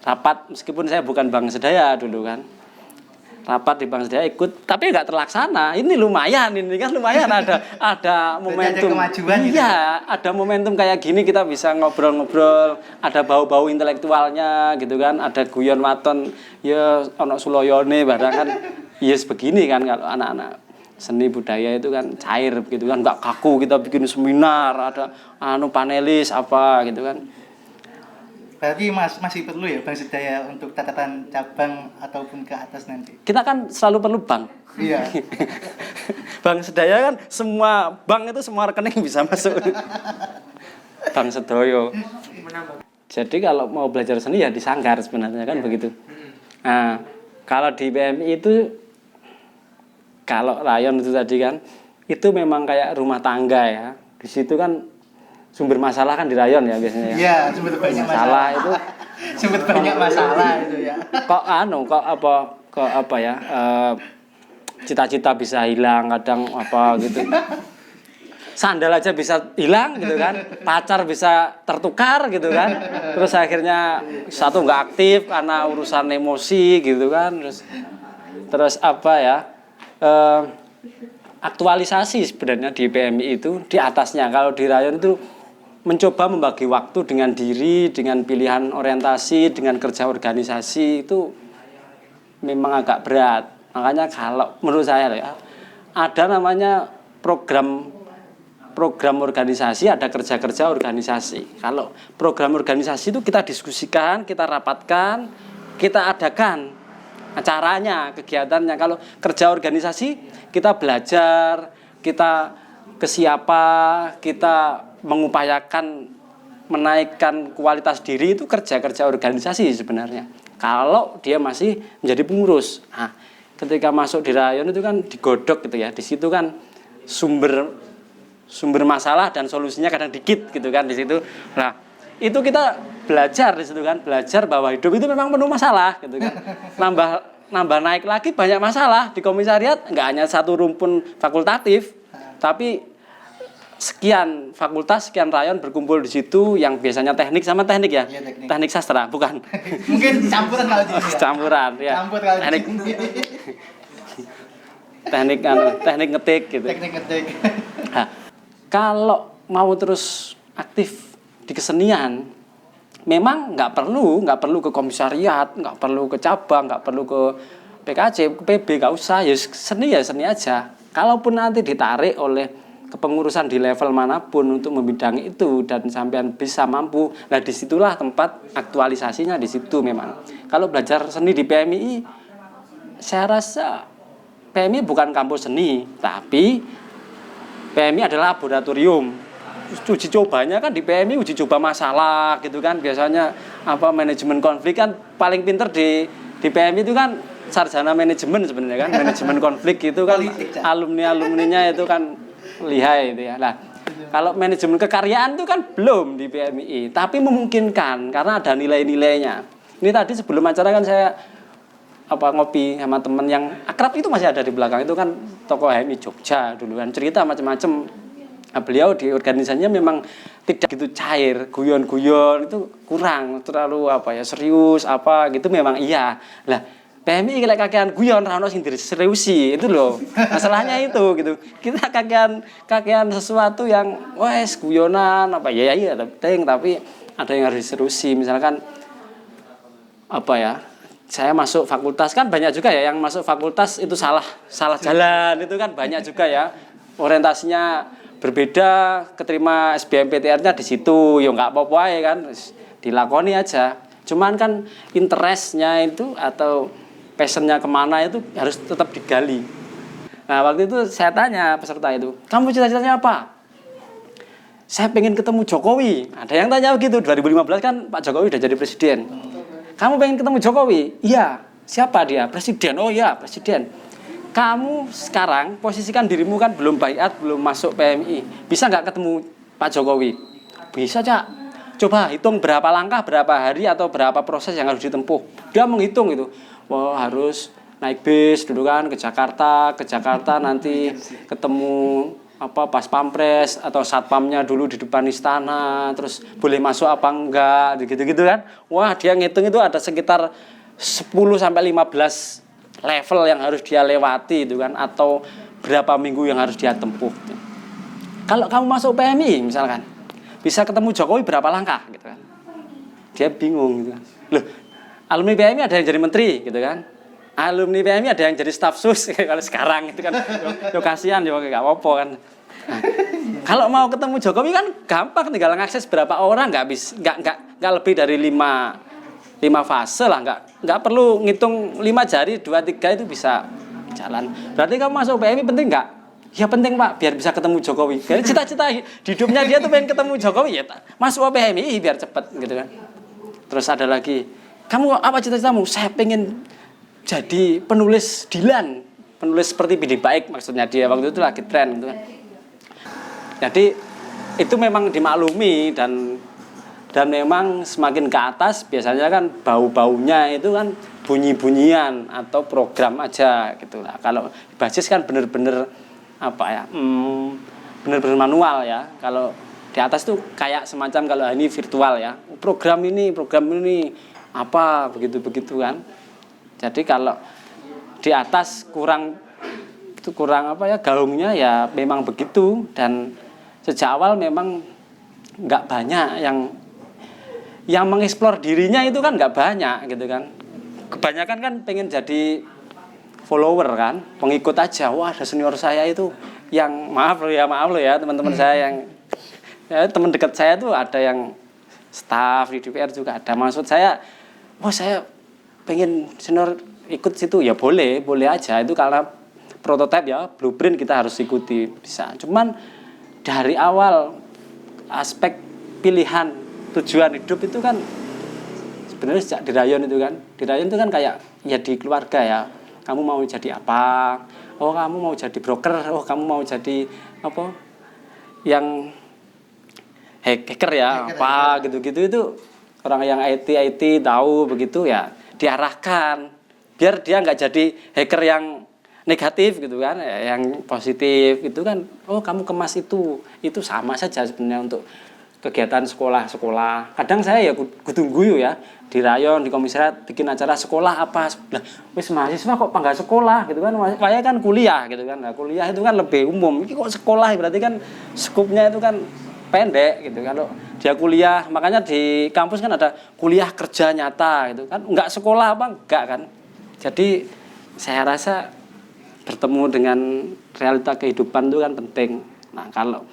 rapat, meskipun saya bukan Bank Sedaya dulu kan, rapat di Bank Sedaya ikut, tapi nggak terlaksana. Ini lumayan ada momentum. Ada kemajuan gitu. Iya, ada momentum kayak gini kita bisa ngobrol-ngobrol, ada bau-bau intelektualnya gitu kan, ada guyon waton ya ono suloyone barang kan. Yes begini kan kalau anak-anak seni budaya itu kan cair gitu kan, nggak kaku kita bikin seminar, ada panelis apa gitu kan. Berarti masih perlu ya Bank Sedaya untuk tatapan cabang ataupun ke atas nanti? Kita kan selalu perlu bank. Iya. Bank Sedaya kan semua bank itu semua rekening bisa masuk. Bank Sedoyo. Jadi kalau mau belajar seni ya di Sanggar sebenarnya kan begitu. Nah, kalau di PMI itu, kalau rayon itu tadi kan, itu memang kayak rumah tangga ya. Di situ kan sumber masalah kan di rayon ya biasanya. Iya, sumber banyak masalah itu. Sumber banyak masalah itu ya. Kok cita-cita bisa hilang, kadang apa gitu. Sandal aja bisa hilang gitu kan, pacar bisa tertukar gitu kan, terus akhirnya satu nggak aktif karena urusan emosi gitu kan, terus apa ya, aktualisasi sebenarnya di PMI itu di atasnya. Kalau di Rayon itu mencoba membagi waktu dengan diri, dengan pilihan orientasi, dengan kerja organisasi itu memang agak berat. Makanya kalau menurut saya ya, ada namanya program organisasi, ada kerja-kerja organisasi. Kalau program organisasi itu kita diskusikan, kita rapatkan, kita adakan acaranya, kegiatannya. Kalau kerja organisasi, kita belajar, kita ke siapa, kita mengupayakan menaikkan kualitas diri, itu kerja-kerja organisasi sebenarnya. Kalau dia masih menjadi pengurus. Nah, ketika masuk di Rayon itu kan digodok gitu ya. Di situ kan sumber masalah dan solusinya kadang dikit gitu kan di situ. Nah, itu kita belajar di situ kan, belajar bahwa hidup itu memang penuh masalah gitu kan. Nambah naik lagi banyak masalah di komisariat, nggak hanya satu rumpun fakultatif, tapi sekian fakultas, sekian rayon berkumpul di situ yang biasanya teknik sama teknik ya. Iya, teknik. Teknik sastra, bukan. Mungkin campuran kalau di sini. Ya? Campuran ya. Campur kalau di Teknik sini. teknik ngetik gitu. Teknik ngetik. Nah, kalau mau terus aktif di kesenian, memang nggak perlu ke komisariat, nggak perlu ke cabang, nggak perlu ke PKC, ke PB, nggak usah. Ya seni aja. Kalaupun nanti ditarik oleh kepengurusan di level manapun untuk membidangi itu dan sampean bisa mampu, nah disitulah tempat aktualisasinya di situ memang. Kalau belajar seni di PMI, saya rasa PMI bukan kampus seni, tapi PMI adalah laboratorium. Uji cobanya kan di PMI uji coba masalah gitu kan. Biasanya apa manajemen konflik kan paling pinter di PMI itu kan sarjana manajemen sebenarnya kan. Manajemen konflik itu kan alumninya itu kan lihai itu ya. Nah, kalau manajemen kekaryaan itu kan belum di PMI, tapi memungkinkan karena ada nilai-nilainya. Ini tadi sebelum acara kan saya ngopi sama teman yang akrab itu masih ada di belakang, itu kan tokoh HMI Jogja dulu kan, cerita macam-macam. Nah, beliau di organisasinya memang tidak gitu cair, guyon-guyon itu kurang, terlalu serius gitu memang iya. Lah PMI kayak kakean guyon ra ono sing diseriusi itu loh. Masalahnya itu gitu. Kita kakean sesuatu yang wes guyonan ya penting, tapi ada yang harus diseriusi. Misalkan saya masuk fakultas kan banyak juga ya yang masuk fakultas itu salah jalan, itu kan banyak juga ya. Orientasinya berbeda, keterima SBMPTN-nya di situ, ya nggak apa-apa ya kan, dilakoni aja. Cuman kan interestnya itu atau passionnya kemana itu harus tetap digali. Nah waktu itu saya tanya peserta itu, kamu cita-citanya apa? Saya pengen ketemu Jokowi. Ada yang tanya begitu. 2015 kan Pak Jokowi udah jadi presiden. Kamu pengen ketemu Jokowi? Iya. Siapa dia? Presiden. Oh iya, presiden. Kamu sekarang posisikan dirimu kan belum baiat, belum masuk PMI. Bisa nggak ketemu Pak Jokowi? Bisa, Cak. Coba hitung berapa langkah, berapa hari, atau berapa proses yang harus ditempuh. Dia menghitung itu. Wah, harus naik bis dulu kan ke Jakarta nanti ketemu pas pampres atau satpamnya dulu di depan istana, terus boleh masuk apa enggak, gitu-gitu kan. Wah, dia ngitung itu ada sekitar 10 sampai 15 level yang harus dia lewati itu kan, atau berapa minggu yang harus dia tempuh. Kalau kamu masuk PMI misalkan, bisa ketemu Jokowi berapa langkah gitu kan. Dia bingung gitu kan. Loh, alumni PMI ada yang jadi menteri gitu kan. Alumni PMI ada yang jadi staf sus kalau sekarang itu kan. Yo kasihan yo enggak apa-apa kan. Nah, kalau mau ketemu Jokowi kan gampang, tinggal ngakses berapa orang, nggak lebih dari 5 fase lah, nggak perlu ngitung 5 jari 2, 3 itu bisa jalan. Berarti kamu masuk PMI penting nggak? Ya penting Pak, biar bisa ketemu Jokowi. Jadi cita-cita hidupnya dia tuh pengen ketemu Jokowi, ya masuk PMI biar cepet gitu kan. Terus ada lagi, kamu apa cita-citamu? Saya pengen jadi penulis Dilan, penulis seperti Bidi Baik maksudnya, dia waktu itu lagi tren gitu kan. Jadi itu memang dimaklumi dan memang semakin ke atas biasanya kan bau-baunya itu kan bunyi-bunyian atau program aja gitu lah. Kalau basis kan bener-bener apa ya, bener-bener manual ya. Kalau di atas tuh kayak semacam kalau ini virtual ya, program ini apa begitu kan. Jadi kalau di atas kurang apa ya, gaungnya ya memang begitu. Dan sejak awal memang nggak banyak yang mengeksplor dirinya, itu kan nggak banyak gitu kan. Kebanyakan kan pengen jadi follower kan, pengikut aja. Wah, ada senior saya itu yang maaf loh ya teman-teman saya yang ya, teman dekat saya tuh ada yang staff di DPR juga ada. Maksud saya, wah saya pengen senior ikut situ, ya boleh aja, itu karena prototipe ya, blueprint kita harus ikuti bisa. Cuman dari awal aspek pilihan tujuan hidup itu kan sebenarnya sejak di rayon itu kan kayak ya di keluarga ya, kamu mau jadi apa, oh kamu mau jadi broker, oh kamu mau jadi apa yang hacker ya, apa gitu-gitu, itu orang yang IT tahu begitu ya, diarahkan biar dia nggak jadi hacker yang negatif gitu kan, yang positif itu kan. Oh kamu kemas itu sama saja sebenarnya untuk kegiatan sekolah. Kadang saya ya kutunggu ya di rayon, di komisariat bikin acara sekolah apa, lah wis mahasiswa kok panggah sekolah gitu kan, saya kan kuliah gitu kan. Nah, kuliah itu kan lebih umum, ini kok sekolah berarti kan skupnya itu kan pendek gitu. Kalau dia kuliah, makanya di kampus kan ada kuliah kerja nyata gitu kan, enggak sekolah apa enggak kan. Jadi saya rasa bertemu dengan realita kehidupan itu kan penting. Nah, kalau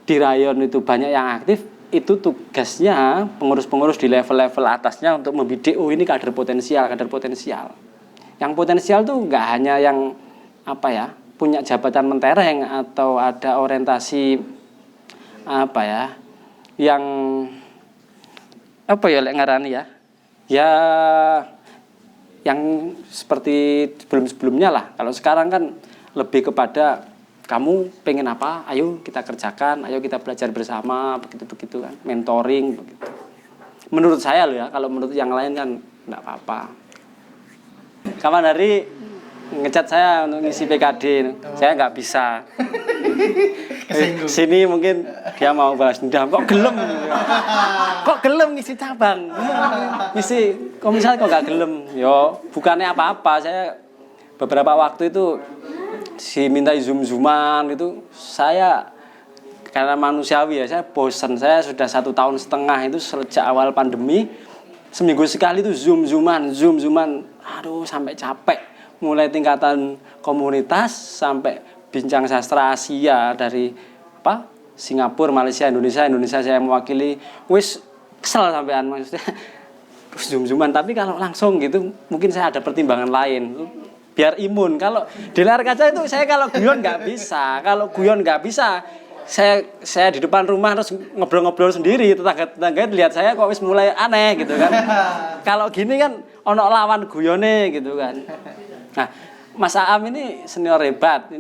di rayon itu banyak yang aktif, itu tugasnya pengurus-pengurus di level-level atasnya untuk membidik, oh ini kader potensial. Yang potensial tuh nggak hanya yang apa ya, punya jabatan mentereng atau ada orientasi apa ya, yang apa ya lek ngarani ya, yang seperti sebelum-sebelumnya lah. Kalau sekarang kan lebih kepada kamu pengen apa, ayo kita kerjakan, ayo kita belajar bersama, begitu kan, mentoring begitu. Menurut saya loh ya, kalau menurut yang lain kan enggak apa-apa. Kapan hari ngecat saya untuk ngisi PKD, saya nggak bisa. Sini mungkin dia mau balas dendam, kok gelem ngisi cabang, ngisi komisaris kok nggak gelem. Yo bukannya apa-apa, saya beberapa waktu itu diminta zoom-zooman gitu, saya karena manusiawi ya, saya bosan. Saya sudah 1,5 tahun itu sejak awal pandemi, seminggu sekali itu zoom-zooman, aduh sampai capek. Mulai tingkatan komunitas sampai bincang sastra Asia dari apa Singapura, Malaysia, Indonesia saya mewakili, wis kesel sampean maksudnya zoom-zooman. Tapi kalau langsung gitu mungkin saya ada pertimbangan lain biar imun. Kalau di layar kaca itu saya kalau guyon nggak bisa, saya di depan rumah terus ngobrol-ngobrol sendiri, tetangga lihat saya kok wis mulai aneh gitu kan. Kalau gini kan ono lawan guyone gitu kan. Nah, Mas Aam ini senior hebat.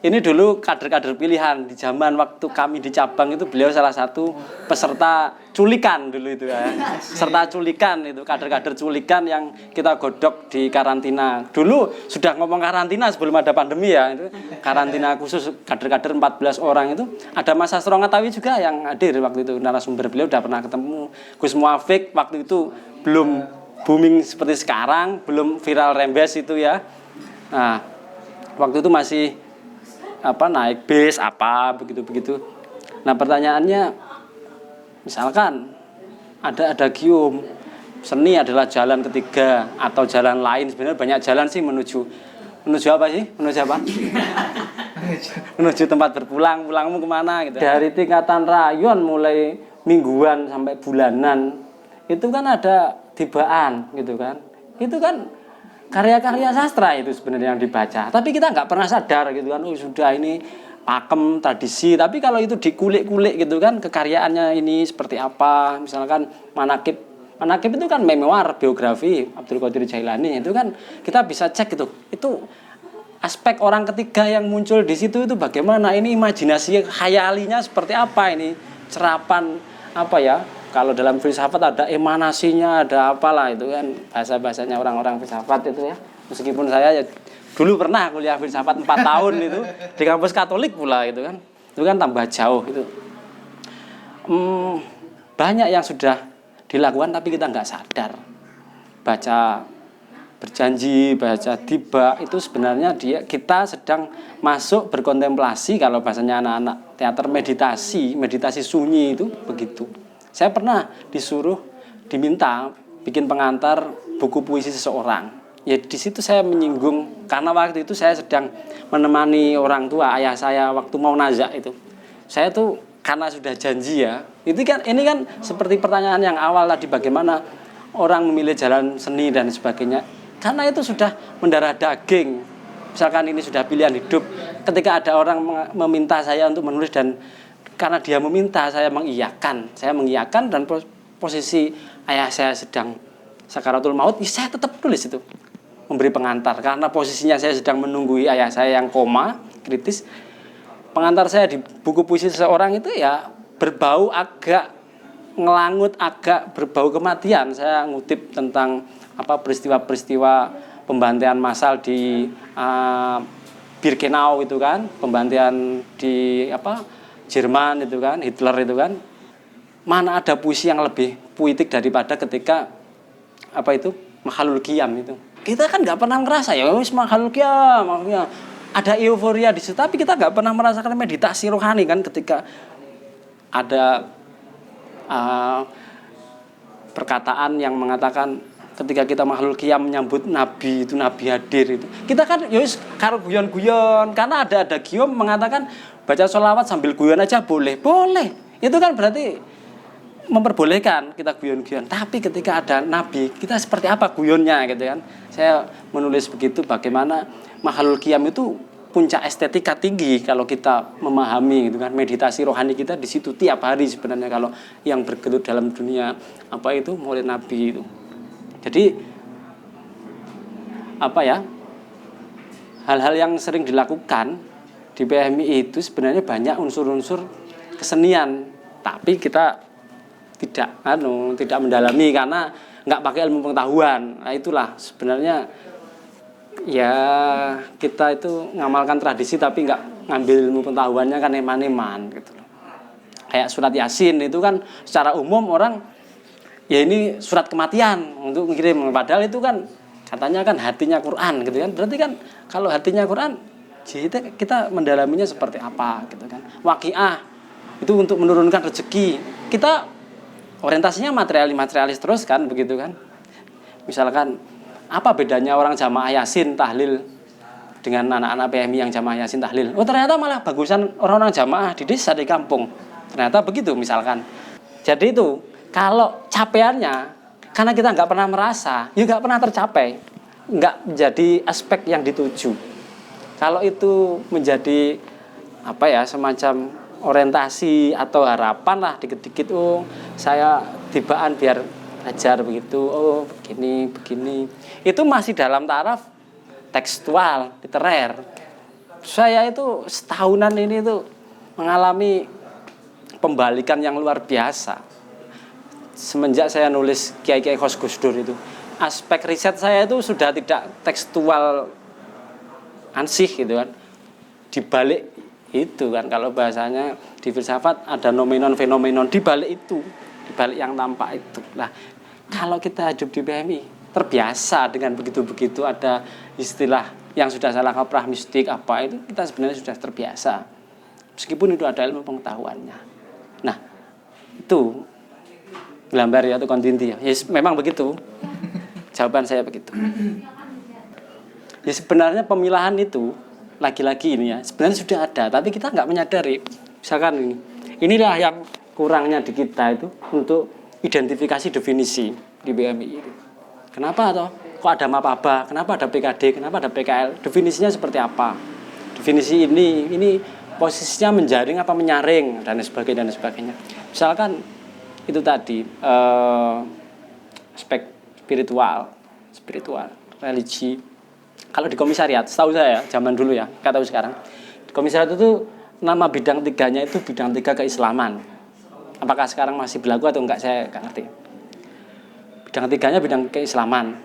Ini dulu kader-kader pilihan di zaman waktu kami di cabang itu, beliau salah satu peserta culikan dulu itu ya. Peserta culikan itu, kader-kader culikan yang kita godok di karantina. Dulu sudah ngomong karantina sebelum ada pandemi ya. Itu karantina khusus kader-kader 14 orang itu. Ada Mas Sastro Ngatawi juga yang hadir waktu itu, narasumber beliau udah pernah ketemu. Gus Muafik waktu itu belum booming seperti sekarang, belum viral rembes itu ya. Nah, waktu itu masih naik bis begitu. Nah, pertanyaannya misalkan ada gium, seni adalah jalan ketiga atau jalan lain. Sebenarnya banyak jalan sih menuju apa sih? Menuju tempat berpulang. Pulangmu kemana gitu. Dari tingkatan rayon mulai mingguan sampai bulanan itu kan ada tibaan gitu kan. Itu kan karya-karya sastra itu sebenarnya yang dibaca. Tapi kita nggak pernah sadar gitu kan. Oh sudah ini pakem tradisi. Tapi kalau itu dikulik-kulik gitu kan, kekaryaannya ini seperti apa. Misalkan manakib itu kan memoir, biografi Abdul Qadir Jailani. Itu kan kita bisa cek gitu. Itu aspek orang ketiga yang muncul di situ itu bagaimana. Ini imajinasi khayalinya seperti apa ini. Serapan apa ya, Kalau dalam filsafat ada emanasinya, ada apalah itu kan bahasa-bahasanya orang-orang filsafat itu ya. Meskipun saya ya dulu pernah kuliah filsafat 4 tahun itu di kampus Katolik pula gitu kan. Itu kan tambah jauh itu. Banyak yang sudah dilakukan tapi kita nggak sadar. Baca berjanji, baca tiba itu sebenarnya kita sedang masuk berkontemplasi, kalau bahasanya anak-anak teater meditasi sunyi itu begitu. Saya pernah diminta bikin pengantar buku puisi seseorang. Ya di situ saya menyinggung karena waktu itu saya sedang menemani orang tua ayah saya waktu mau nazak itu. Saya tuh karena sudah janji ya. Ini kan seperti pertanyaan yang awal tadi, bagaimana orang memilih jalan seni dan sebagainya. Karena itu sudah mendarah daging. Misalkan ini sudah pilihan hidup. Ketika ada orang meminta saya untuk menulis dan karena dia meminta, saya mengiyakan dan posisi ayah saya sedang sakaratul maut, saya tetap tulis itu, memberi pengantar karena posisinya saya sedang menunggui ayah saya yang koma kritis. Pengantar saya di buku puisi seseorang itu ya berbau agak ngelangut, agak berbau kematian. Saya ngutip tentang peristiwa-peristiwa pembantaian massal di Birkenau itu kan, pembantaian di Jerman itu kan, Hitler itu kan. Mana ada puisi yang lebih puitik daripada ketika makhlul qiyam itu. Kita kan nggak pernah ngerasa ya wis makhlul qiyam, ada euforia di situ, tapi kita nggak pernah merasakan meditasi rohani kan ketika ada perkataan yang mengatakan ketika kita makhlul qiyam menyambut nabi itu, nabi hadir itu. Kita kan ya wis karo guyon-guyon karena ada gium mengatakan baca sholawat sambil guyon aja boleh. Itu kan berarti memperbolehkan kita guyon-guyon. Tapi ketika ada nabi, kita seperti apa guyonnya gitu kan. Saya menulis begitu, bagaimana makhlul qiyam itu puncak estetika tinggi kalau kita memahami gitu kan. Meditasi rohani kita di situ tiap hari sebenarnya kalau yang bergelut dalam dunia mulai nabi itu. Jadi hal-hal yang sering dilakukan di PMI itu sebenarnya banyak unsur-unsur kesenian, tapi kita tidak mendalami karena nggak pakai ilmu pengetahuan. Nah itulah sebenarnya ya kita itu ngamalkan tradisi tapi nggak ngambil ilmu pengetahuannya kan eman-eman gitu loh. Kayak surat Yasin itu kan secara umum orang ya ini surat kematian untuk mengirim, padahal itu kan katanya kan hatinya Quran gitu kan. Berarti kan kalau hatinya Quran kita mendalaminya seperti apa gitu kan. Waqiah itu untuk menurunkan rezeki. Kita orientasinya materialis terus kan begitu kan. Misalkan apa bedanya orang jamaah Yasin tahlil dengan anak-anak PMI yang jamaah Yasin tahlil? Oh ternyata malah bagusan orang-orang jamaah di desa di kampung. Ternyata begitu misalkan. Jadi itu kalau capaiannya karena kita nggak pernah merasa, ya nggak pernah tercapai, nggak menjadi aspek yang dituju. Kalau itu menjadi semacam orientasi atau harapan lah dikit-dikit, saya tibaan biar ajar begitu, begini. Itu masih dalam taraf tekstual, literer. Saya itu setahunan ini tuh mengalami pembalikan yang luar biasa. Semenjak saya nulis Kiai Khos Gus Dur itu, aspek riset saya itu sudah tidak tekstual ansih gitu kan. Di balik itu kan kalau bahasanya di filsafat ada nomenon fenomenon, di balik itu, di balik yang tampak itu. Nah, kalau kita hidup di PMI terbiasa dengan begitu-begitu, ada istilah yang sudah salah kaprah mistik itu kita sebenarnya sudah terbiasa. Meskipun itu ada ilmu pengetahuannya. Nah, itu gambar ya atau kontinti ya. Memang begitu. Jawaban saya begitu. Ya sebenarnya pemilahan itu lagi-lagi ini ya sebenarnya sudah ada tapi kita nggak menyadari. Misalkan inilah yang kurangnya di kita itu untuk identifikasi definisi di BMI itu. Kenapa kok ada mapaba, kenapa ada PKD, kenapa ada PKL, definisinya seperti apa? Definisi ini posisinya menjaring apa menyaring dan sebagainya. Misalkan itu tadi aspek spiritual, religi. Kalau di komisariat, setahu saya zaman dulu ya, nggak tahu sekarang. Di komisariat itu nama bidang 3-nya itu bidang 3 keislaman. Apakah sekarang masih berlaku atau enggak saya enggak ngerti. Bidang ketiganya bidang keislaman.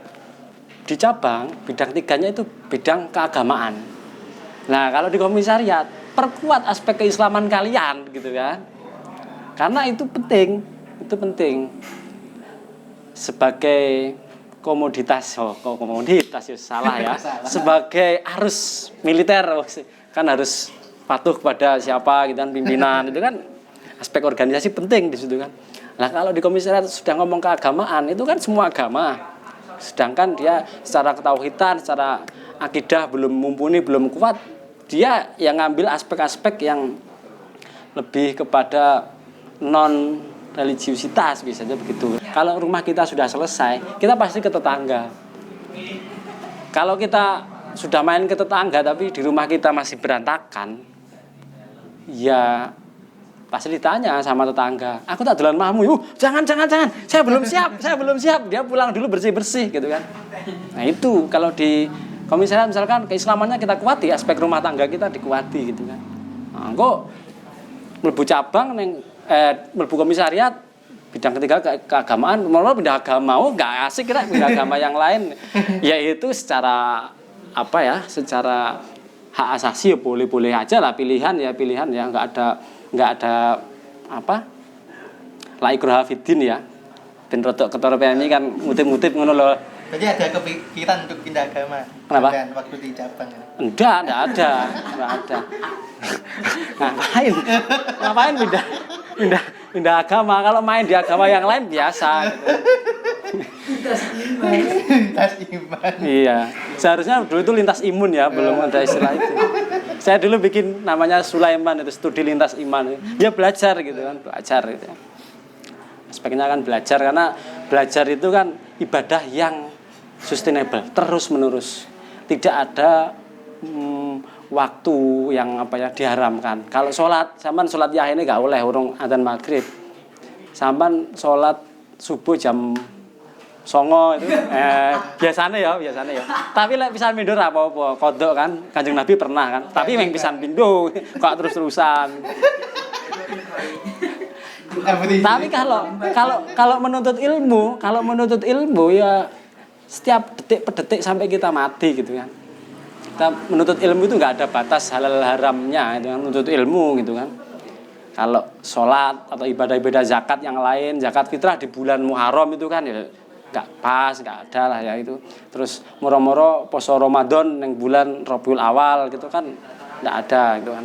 Di cabang bidang tiganya itu bidang keagamaan. Nah, kalau di komisariat perkuat aspek keislaman kalian gitu kan. Karena itu penting, sebagai komoditas, komoditas ya salah ya. Sebagai arus militer kan harus patuh kepada siapa gitu kan, pimpinan itu kan aspek organisasi penting di situ kan. Nah, kalau di komisariat sudah ngomong keagamaan itu kan semua agama. Sedangkan dia secara ketauhidan, secara akidah belum mumpuni, belum kuat, dia yang ngambil aspek-aspek yang lebih kepada non religiusitas biasanya begitu. Kalau rumah kita sudah selesai, kita pasti ke tetangga. Kalau kita sudah main ke tetangga tapi di rumah kita masih berantakan, ya pasti ditanya sama tetangga, aku tak dolan mahmu, jangan, saya belum siap, dia pulang dulu bersih gitu kan. Nah itu kalau di komisariat misalkan keislamannya kita kuati, aspek rumah tangga kita dikuati gitu kan. Nah, kok mlebu cabang mlebu komisariat bidang ketiga keagamaan, malah pindah agama, nggak asik kira pindah agama yang lain, yaitu secara secara hak asasi ya boleh aja lah, pilihan ya nggak ada la ikraha fiddin ya. Ben rodok ketara PMI kan ngutip-ngutip ngono lho. Berarti ada kepikiran untuk pindah agama? Kenapa? Dan waktu di cabang. Enggak ada. Ngapain pindah agama? Kalau main di agama yang lain biasa gitu. Lintas iman. Iya, seharusnya dulu itu lintas imun ya, belum ada istilah itu. Saya dulu bikin namanya Sulaiman, itu studi lintas iman. Ya belajar gitu kan, gitu. Aspeknya kan belajar, karena belajar itu kan ibadah yang sustainable, terus menerus. Tidak ada waktu yang diharamkan. Kalau sholat, sampean sholat yah ini gak oleh urung adzan maghrib. Sampean sholat subuh jam 09.00 itu biasanya ya. Tapi lek pisan mindur apa-apa, kodok kan. Kanjeng Nabi pernah kan. Tapi meng pisan pindho kok terus-terusan. Tapi kalau menuntut ilmu ya setiap detik per detik sampai kita mati gitu kan. Kita menuntut ilmu itu enggak ada batas halal haramnya itu kan, menuntut ilmu gitu kan. Kalau sholat atau ibadah-ibadah zakat yang lain, zakat fitrah di bulan Muharram itu kan ya nggak pas, nggak ada lah ya itu. Terus moro-moro poso Ramadan yang bulan Rabiul Awal gitu kan nggak ada gitu kan.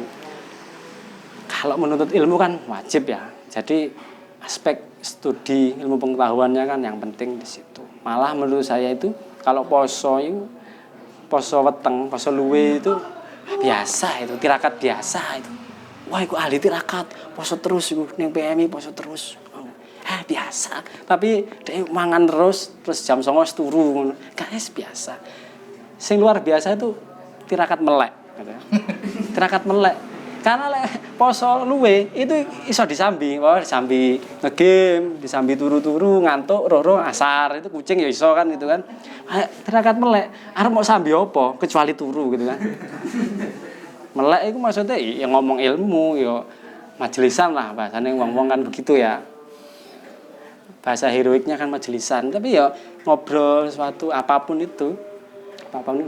Kalau menuntut ilmu kan wajib ya. Jadi aspek studi ilmu pengetahuannya kan yang penting di situ. Malah menurut saya itu kalau poso weteng, poso luwe itu biasa itu, tirakat biasa itu. Wah, iku ahli tirakat, poso terus iku ning PMI poso terus. Biasa, tapi dia mangan terus jam 09.00 turu ngono. Guys biasa. Sing luar biasa itu tirakat melek gitu. Tirakat melek. Karena lek poso luwe itu iso disambi ngegame, disambi turu-turu, ngantuk, roh asar, itu kucing ya iso kan gitu kan. Tirakat melek, arep mau sambi apa kecuali turu gitu kan. Melek itu maksudnya ya ngomong ilmu ya majelisan lah bahasane wong-wong kan begitu ya. Bahasa heroiknya kan majelisan, tapi ya ngobrol sesuatu apapun itu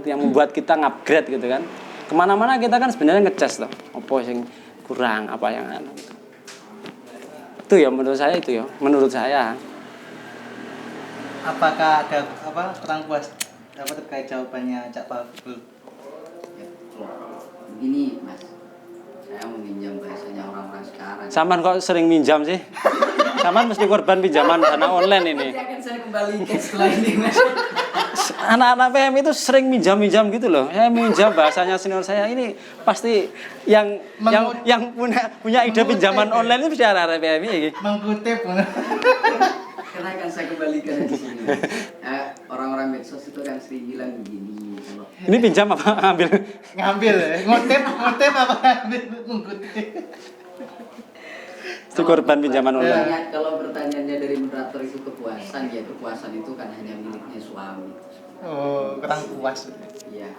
yang membuat kita ngupgrade gitu kan. Kemana-mana kita kan sebenarnya ngecas loh, apa yang kurang, apa yang gitu. Itu ya menurut saya. Apakah ada kurang puas terkait jawabannya Cak Fafrul? Begini Mas, saya meminjam bahasanya orang-orang sekarang. Saman kok sering minjam sih? Saman mesti korban pinjaman dana online ini. Nanti akan saya kembalikan setelah ini Mas. Anak-anak PM itu sering minjam gitu loh. Saya minjam bahasanya senior saya ini pasti yang punya ide pinjaman online itu bicara PM ini. Mengkutip. Karena akan saya kembalikan di sini. Orang-orang medsos itu kan sering bilang begini. Ini pinjam apa ngambil? Ngambil, ngutip apa ngambil? Mengkutip. Itu korban pinjaman online. Kalau pertanyaannya dari moderator itu kepuasan, ya kepuasan itu kan hanya miliknya suami. Oh, kurang puas. Iya.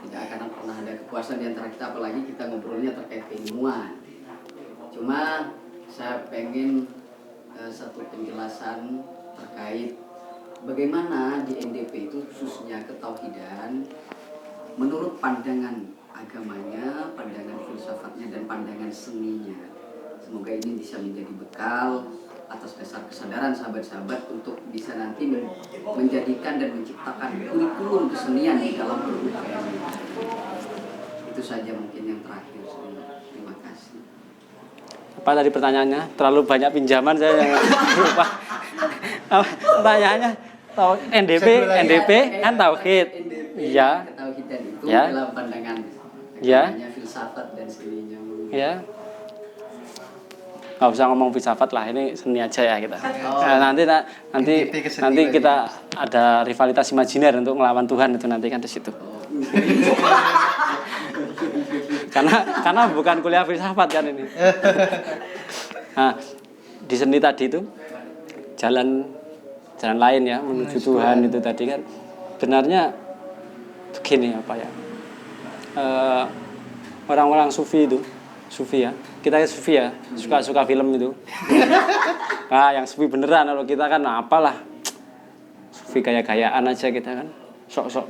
Tidak akan pernah ada kepuasan di antara kita, apalagi kita ngobrolnya terkait keilmuan. Cuma saya pengen satu penjelasan terkait bagaimana di NDP itu khususnya ketauhidan menurut pandangan agamanya, pandangan filsafatnya, dan pandangan seninya. Semoga ini bisa menjadi bekal atas dasar kesadaran sahabat-sahabat untuk bisa nanti menjadikan dan menciptakan kurikulum kesenian di dalam UKM. Itu saja mungkin yang terakhir. Terima kasih. Apa tadi pertanyaannya? Terlalu banyak pinjaman saya yang lupa. Pertanyaannya NDP kan tauhid. Iya. Ketauhidan itu Ya. dalam pandangan Ya. filsafat dan seninya. Ya. Nggak usah ngomong filsafat lah, ini seni aja ya kita. Oh. Nah, nanti NDP kesenian nanti berarti. kita ada rivalitas imajiner untuk melawan Tuhan itu nanti kan di situ. karena bukan kuliah filsafat kan ini. Nah, di seni tadi itu jalan lain ya menuju Tuhan itu tadi kan benarnya begini apa ya, orang-orang sufi ya, kita sufi ya, suka film itu. Nah, yang sufi beneran, kalau kita kan apalah sufi gaya-gayaan aja kita kan, sok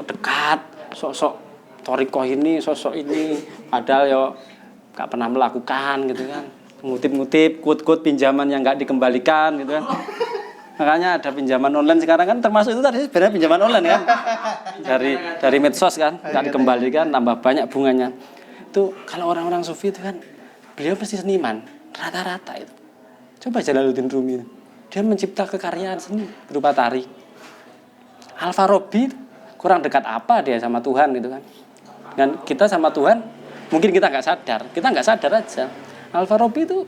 dekat, sok torikoh ini, sosok ini, padahal ya nggak pernah melakukan gitu kan, ngutip-ngutip quote-quote pinjaman yang nggak dikembalikan gitu kan. Makanya ada pinjaman online sekarang kan, termasuk itu tadi sebenarnya pinjaman online kan, dari medsos kan, nggak dikembalikan, tambah banyak bunganya. Itu kalau orang-orang sufi itu kan, beliau pasti seniman rata-rata itu. Coba Jalaluddin Rumi, dia mencipta kekaryaan seni berupa tari. Al-Farabi kurang dekat apa dia sama Tuhan gitu kan. Dan kita sama Tuhan mungkin kita nggak sadar aja. Al-Farabi itu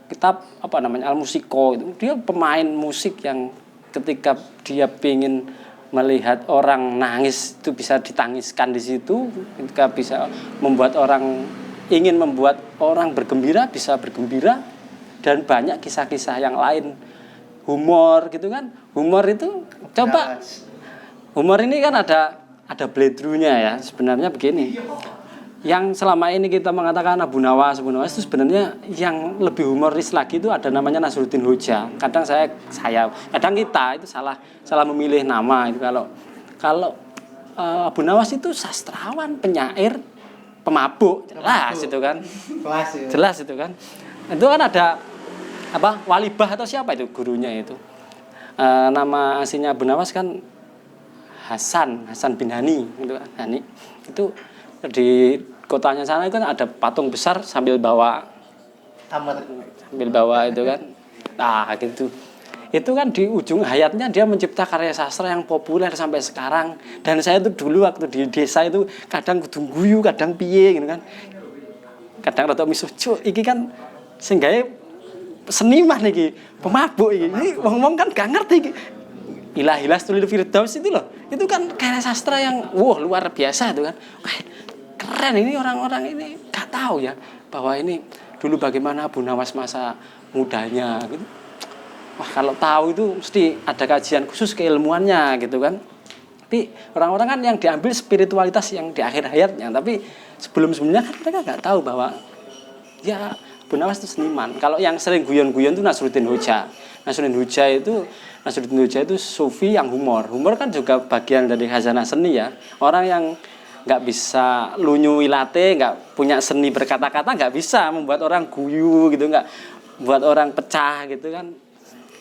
kitab apa namanya, Al-Musiko itu, dia pemain musik yang ketika dia ingin melihat orang nangis itu bisa ditangiskan di situ, ketika bisa ingin membuat orang bergembira bisa bergembira, dan banyak kisah-kisah yang lain. Humor gitu kan, humor itu coba humor ini kan ada bledrunya ya. Sebenarnya begini, yang selama ini kita mengatakan Abu Nawas itu sebenarnya yang lebih humoris lagi itu ada namanya Nasruddin Hoja. Kadang saya kadang kita itu salah memilih nama itu. Kalau Abu Nawas itu sastrawan, penyair, pemabuk, jelas itu kan. Jelas itu kan. Itu kan ada apa, Walibah atau siapa itu gurunya itu. Nama aslinya Abu Nawas kan Hasan bin Hani gitu kan. Hani itu di kotanya sana itu kan ada patung besar sambil bawa itu kan. Nah gitu. Itu kan di ujung hayatnya dia mencipta karya sastra yang populer sampai sekarang. Dan saya itu dulu waktu di desa itu kadang kudu guyu, kadang piye gitu kan. Kadang rada misucu iki kan sing gawe seniman iki, pemabuk iki. Ini wong-wong kan gak ngerti iki. Ilahilas tulil firdaus itu loh. Itu kan karya sastra yang luar biasa itu kan. Wah, keren ini, orang-orang ini gak tahu ya bahwa ini dulu bagaimana Abu Nawas masa mudanya gitu. Wah, kalau tahu itu mesti ada kajian khusus keilmuannya gitu kan. Tapi orang-orang kan yang diambil spiritualitas yang di akhir hayatnya, tapi sebelum-sebelumnya kan mereka nggak tahu bahwa ya Abu Nawas itu seniman. Kalau yang sering guyon-guyon itu Nasruddin Hoja. Nasruddin Hoja itu sufi yang humor. Humor kan juga bagian dari khazanah seni ya. Orang yang nggak bisa lunyu ilate, nggak punya seni berkata-kata, nggak bisa membuat orang guyu gitu, nggak buat orang pecah gitu kan.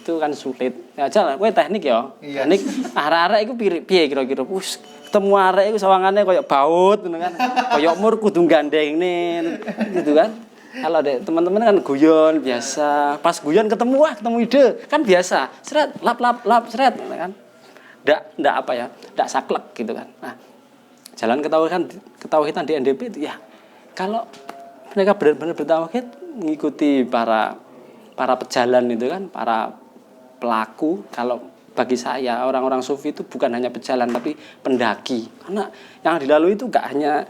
Itu kan sulit. Ya aja lah, kowe teknik ya. Iya. Teknik arek-arek iku piye kira-kira. Wis ketemu arek iku sawangane koyo baut ngono kan. Koyo mur kudu gandengne gitu kan. Kalau teman-teman kan guyon biasa. Pas guyon ketemu ide kan biasa. Sret lap sret kan. Ndak apa ya? Ndak saklek gitu kan. Nah, jalan ketauhidan di NDP itu ya kalau mereka benar-benar bertauhid mengikuti para pejalan itu kan, para pelaku. Kalau bagi saya orang-orang sufi itu bukan hanya pejalan tapi pendaki, karena yang dilalui itu gak hanya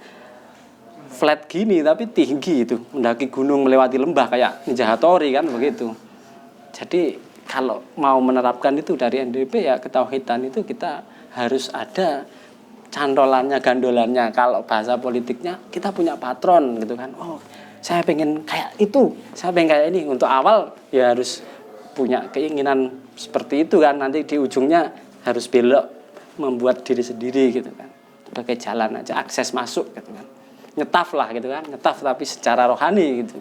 flat gini tapi tinggi itu, mendaki gunung melewati lembah kayak Ninja Hattori kan begitu. Jadi kalau mau menerapkan itu dari NDP ya ketauhidan itu kita harus ada cantolannya, gandolannya. Kalau bahasa politiknya kita punya patron gitu kan. Oh, saya pengen kayak itu, saya pengen kayak ini. Untuk awal ya harus punya keinginan seperti itu kan, nanti di ujungnya harus belok membuat diri sendiri gitu kan, sebagai jalan aja, akses masuk gitu kan, nyetaf lah gitu kan, nyetaf tapi secara rohani gitu.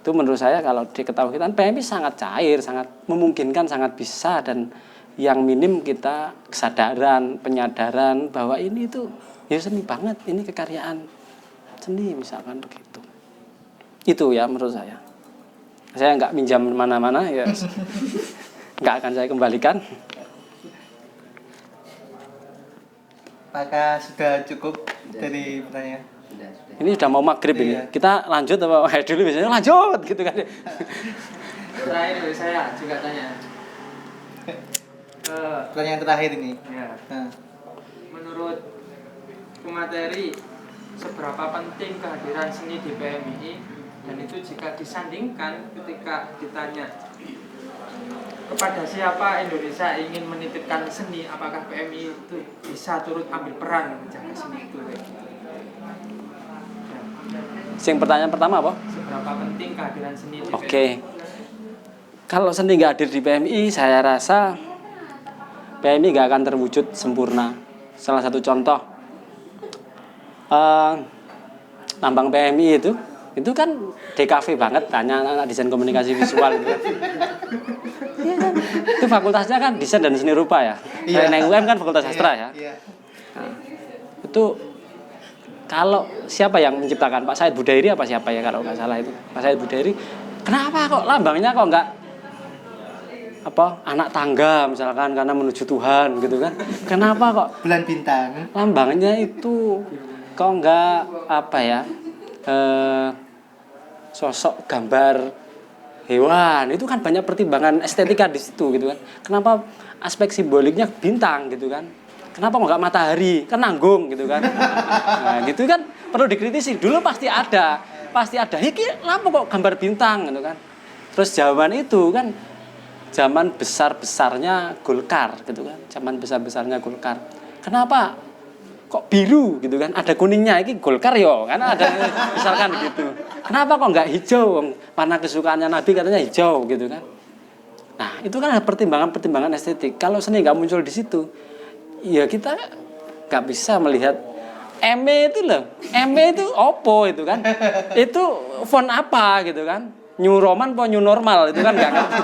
Itu menurut saya kalau di ketahuan PMI sangat cair, sangat memungkinkan, sangat bisa, dan yang minim kita kesadaran, penyadaran bahwa ini tuh ya seni banget, ini kekaryaan seni misalkan begitu. Itu ya menurut saya. Saya nggak minjam mana-mana ya, nggak akan saya kembalikan. Apakah sudah cukup dari pertanyaan? Sudah. Ini sudah mau maghrib ini. Iya. Kita lanjut apa dulu biasanya lanjut gitu kan. Terakhir dari saya juga tanya. Pertanyaan terakhir ini. Ya, Nah, menurut pemateri, seberapa penting kehadiran seni di PMI, dan itu jika disandingkan ketika ditanya kepada siapa Indonesia ingin menitipkan seni, apakah PMI itu bisa turut ambil peran menjaga seni itu? Yang pertanyaan pertama apa? Seberapa penting kehadiran seni di PMI? Oke. Kalau seni nggak hadir di PMI, saya rasa PMI nggak akan terwujud sempurna. Salah satu contoh, lambang PMI itu kan DKV banget, tanya anak desain komunikasi visual gitu kan. Iya kan? Itu fakultasnya kan desain dan seni rupa ya. Iya. Kayak UM kan fakultas sastra ya. Iya. Nah, itu kalau siapa yang menciptakan, Pak Said Budairi apa siapa ya kalau nggak salah itu, Pak Said Budairi, kenapa kok lambangnya kok nggak anak tangga misalkan karena menuju Tuhan gitu kan, kenapa kok Bulan bintang. lambangnya itu kok nggak sosok gambar hewan? Itu kan banyak pertimbangan estetika di situ gitu kan. Kenapa aspek simboliknya bintang gitu kan? Kenapa kok nggak matahari? Kan nanggung gitu kan. Nah, gitu kan perlu dikritisi. Dulu pasti ada. Iki lampu kok gambar bintang gitu kan. Terus zaman itu kan zaman besar-besarnya Golkar gitu kan. Zaman besar-besarnya Golkar. Kenapa kok biru gitu kan? Ada kuningnya, iki Golkar yo, karena ada misalkan gitu. Kenapa kok nggak hijau? Warna kesukaannya Nabi katanya hijau gitu kan. Nah, itu kan ada pertimbangan estetik. Kalau seni nggak muncul di situ, ya kita nggak bisa melihat itu loh. itu opo itu kan? Itu font apa gitu kan? New Roman apa New Normal itu kan nggak ngerti.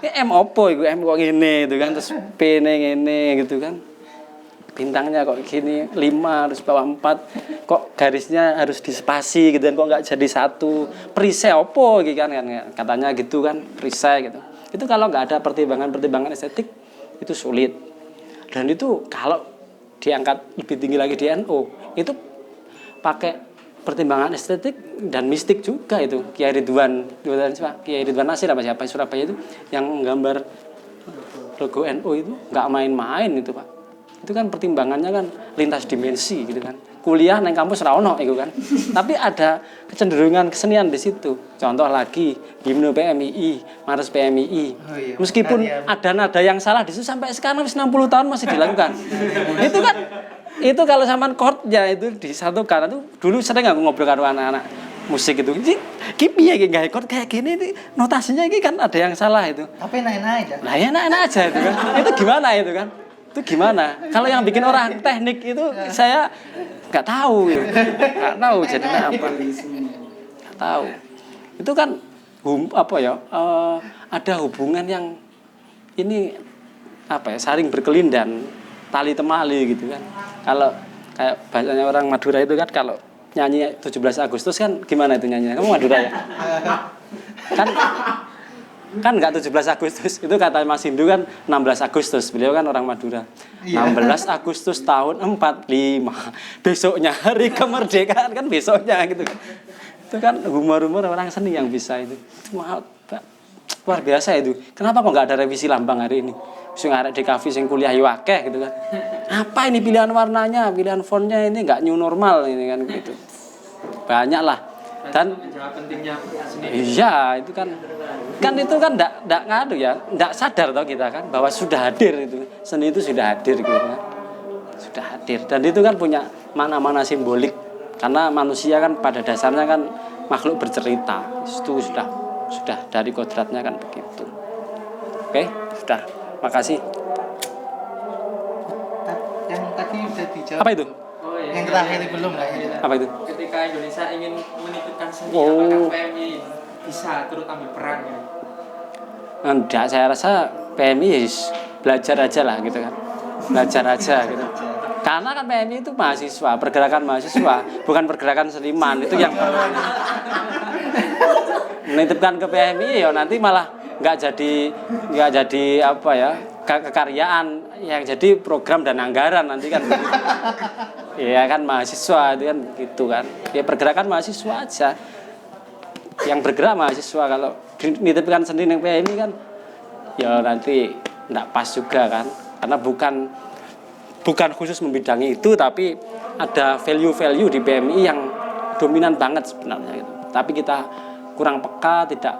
Ini opo itu, kok gini itu kan, terus P ini gitu kan. Bintangnya kok gini 5 harus bawah 4, kok garisnya harus dispasi gitu kan, kok nggak jadi satu, perisai opo gitu kan, katanya gitu kan, perisai gitu. Itu kalau nggak ada pertimbangan estetik itu sulit. Dan itu kalau diangkat lebih tinggi lagi di NU, itu pakai pertimbangan estetik dan mistik juga itu. Kiai Ridwan Nasir apa siapa Surabaya itu yang menggambar logo NU itu nggak main-main itu Pak. Itu kan pertimbangannya kan lintas dimensi gitu kan. Kuliah nang kampus ra ono itu kan. Tapi ada kecenderungan kesenian di situ. Contoh lagi himne PMII, Mars PMII. Oh iya, Meskipun ada nada yang salah di situ sampai sekarang 60 tahun masih dilakukan. Itu kan itu kalau zaman chordnya itu disatukan. Itu dulu sering aku ngobrol karo anak-anak musik itu. Iki piye iki gawe chord kayak gini ini notasinya ini kan ada yang salah itu. Tapi enak-enak aja. Nah, enak-enak aja itu kan. Itu gimana itu kan? Itu gimana? Kalau yang bikin orang teknik itu saya nggak tahu gitu. Nggak tahu jadinya apa. Nggak tahu. Itu kan ada hubungan yang ini saling berkelindan, tali temali gitu kan. Kalau kayak bahasanya orang Madura itu kan kalau nyanyi 17 Agustus kan gimana itu nyanyinya? Kamu Madura ya? Kan enggak 17 Agustus, itu kata Mas Hindu kan 16 Agustus, beliau kan orang Madura. 16 Agustus tahun 45, besoknya hari kemerdekaan kan besoknya gitu kan. Itu kan humor-humor orang seni yang bisa itu. Luar biasa itu. Kenapa kok enggak ada revisi lambang hari ini? Sing arek di kafe sing kuliah yo akeh gitu kan. Apa ini pilihan warnanya, pilihan fontnya ini enggak new normal ini kan gitu. Banyak lah. Dan menjawab pentingnya seni. iya, itu kan itu kan enggak ngadu ya, enggak sadar toh kita kan bahwa sudah hadir itu. Seni itu sudah hadir gitu kan. Sudah hadir dan itu kan punya makna-makna simbolik karena manusia kan pada dasarnya kan makhluk bercerita. Itu sudah dari kodratnya kan begitu. Oke, sudah. Makasih. Yang tadi udah dijawab. Apa itu? Oh, iya. Yang terakhir belum kayaknya. Apa itu? Ketika Indonesia ingin menitipkan seni, Oh. apakah PMI bisa turut ambil peran ya? Enggak, saya rasa PMI ya belajar aja lah gitu kan. Belajar aja gitu. Karena kan PMI itu mahasiswa, pergerakan mahasiswa, bukan pergerakan seniman. Itu yang menitipkan ke PMI ya nanti malah nggak jadi apa ya, kekaryaan, yang jadi program dan anggaran nanti kan. Iya kan, mahasiswa itu kan gitu kan. Ya pergerakan mahasiswa aja. Yang bergerak mahasiswa, kalau dititipkan sendiri yang PMI kan ya nanti enggak pas juga kan. Karena bukan khusus membidangi itu, tapi ada value-value di PMI yang dominan banget sebenarnya gitu. Tapi kita kurang peka, tidak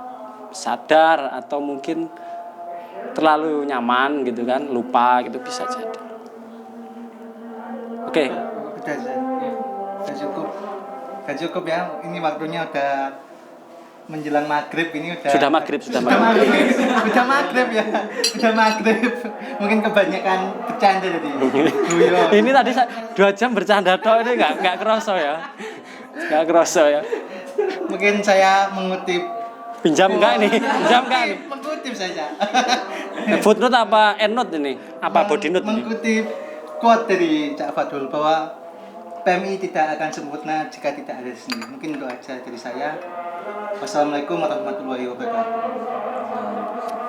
sadar, atau mungkin terlalu nyaman gitu kan, lupa gitu, bisa jadi. Oke. Udah cukup ya. Ini waktunya udah menjelang maghrib, ini udah Sudah maghrib. Udah maghrib ya. Udah maghrib. Mungkin kebanyakan bercanda jadi. Guyon. Ini tadi 2 jam bercanda tok, ini nggak kerasa ya. Nggak kerasa ya. Mungkin saya mengutip. Pinjam enggak ini? Pinjam enggak ini? Mengutip saja. Footnote apa endnote ini? Apa body note ini? Mengutip quote dari Cak Fadul bahwa PMI tidak akan sempurna jika tidak ada seni. Mungkin itu aja dari saya. Wassalamualaikum warahmatullahi wabarakatuh.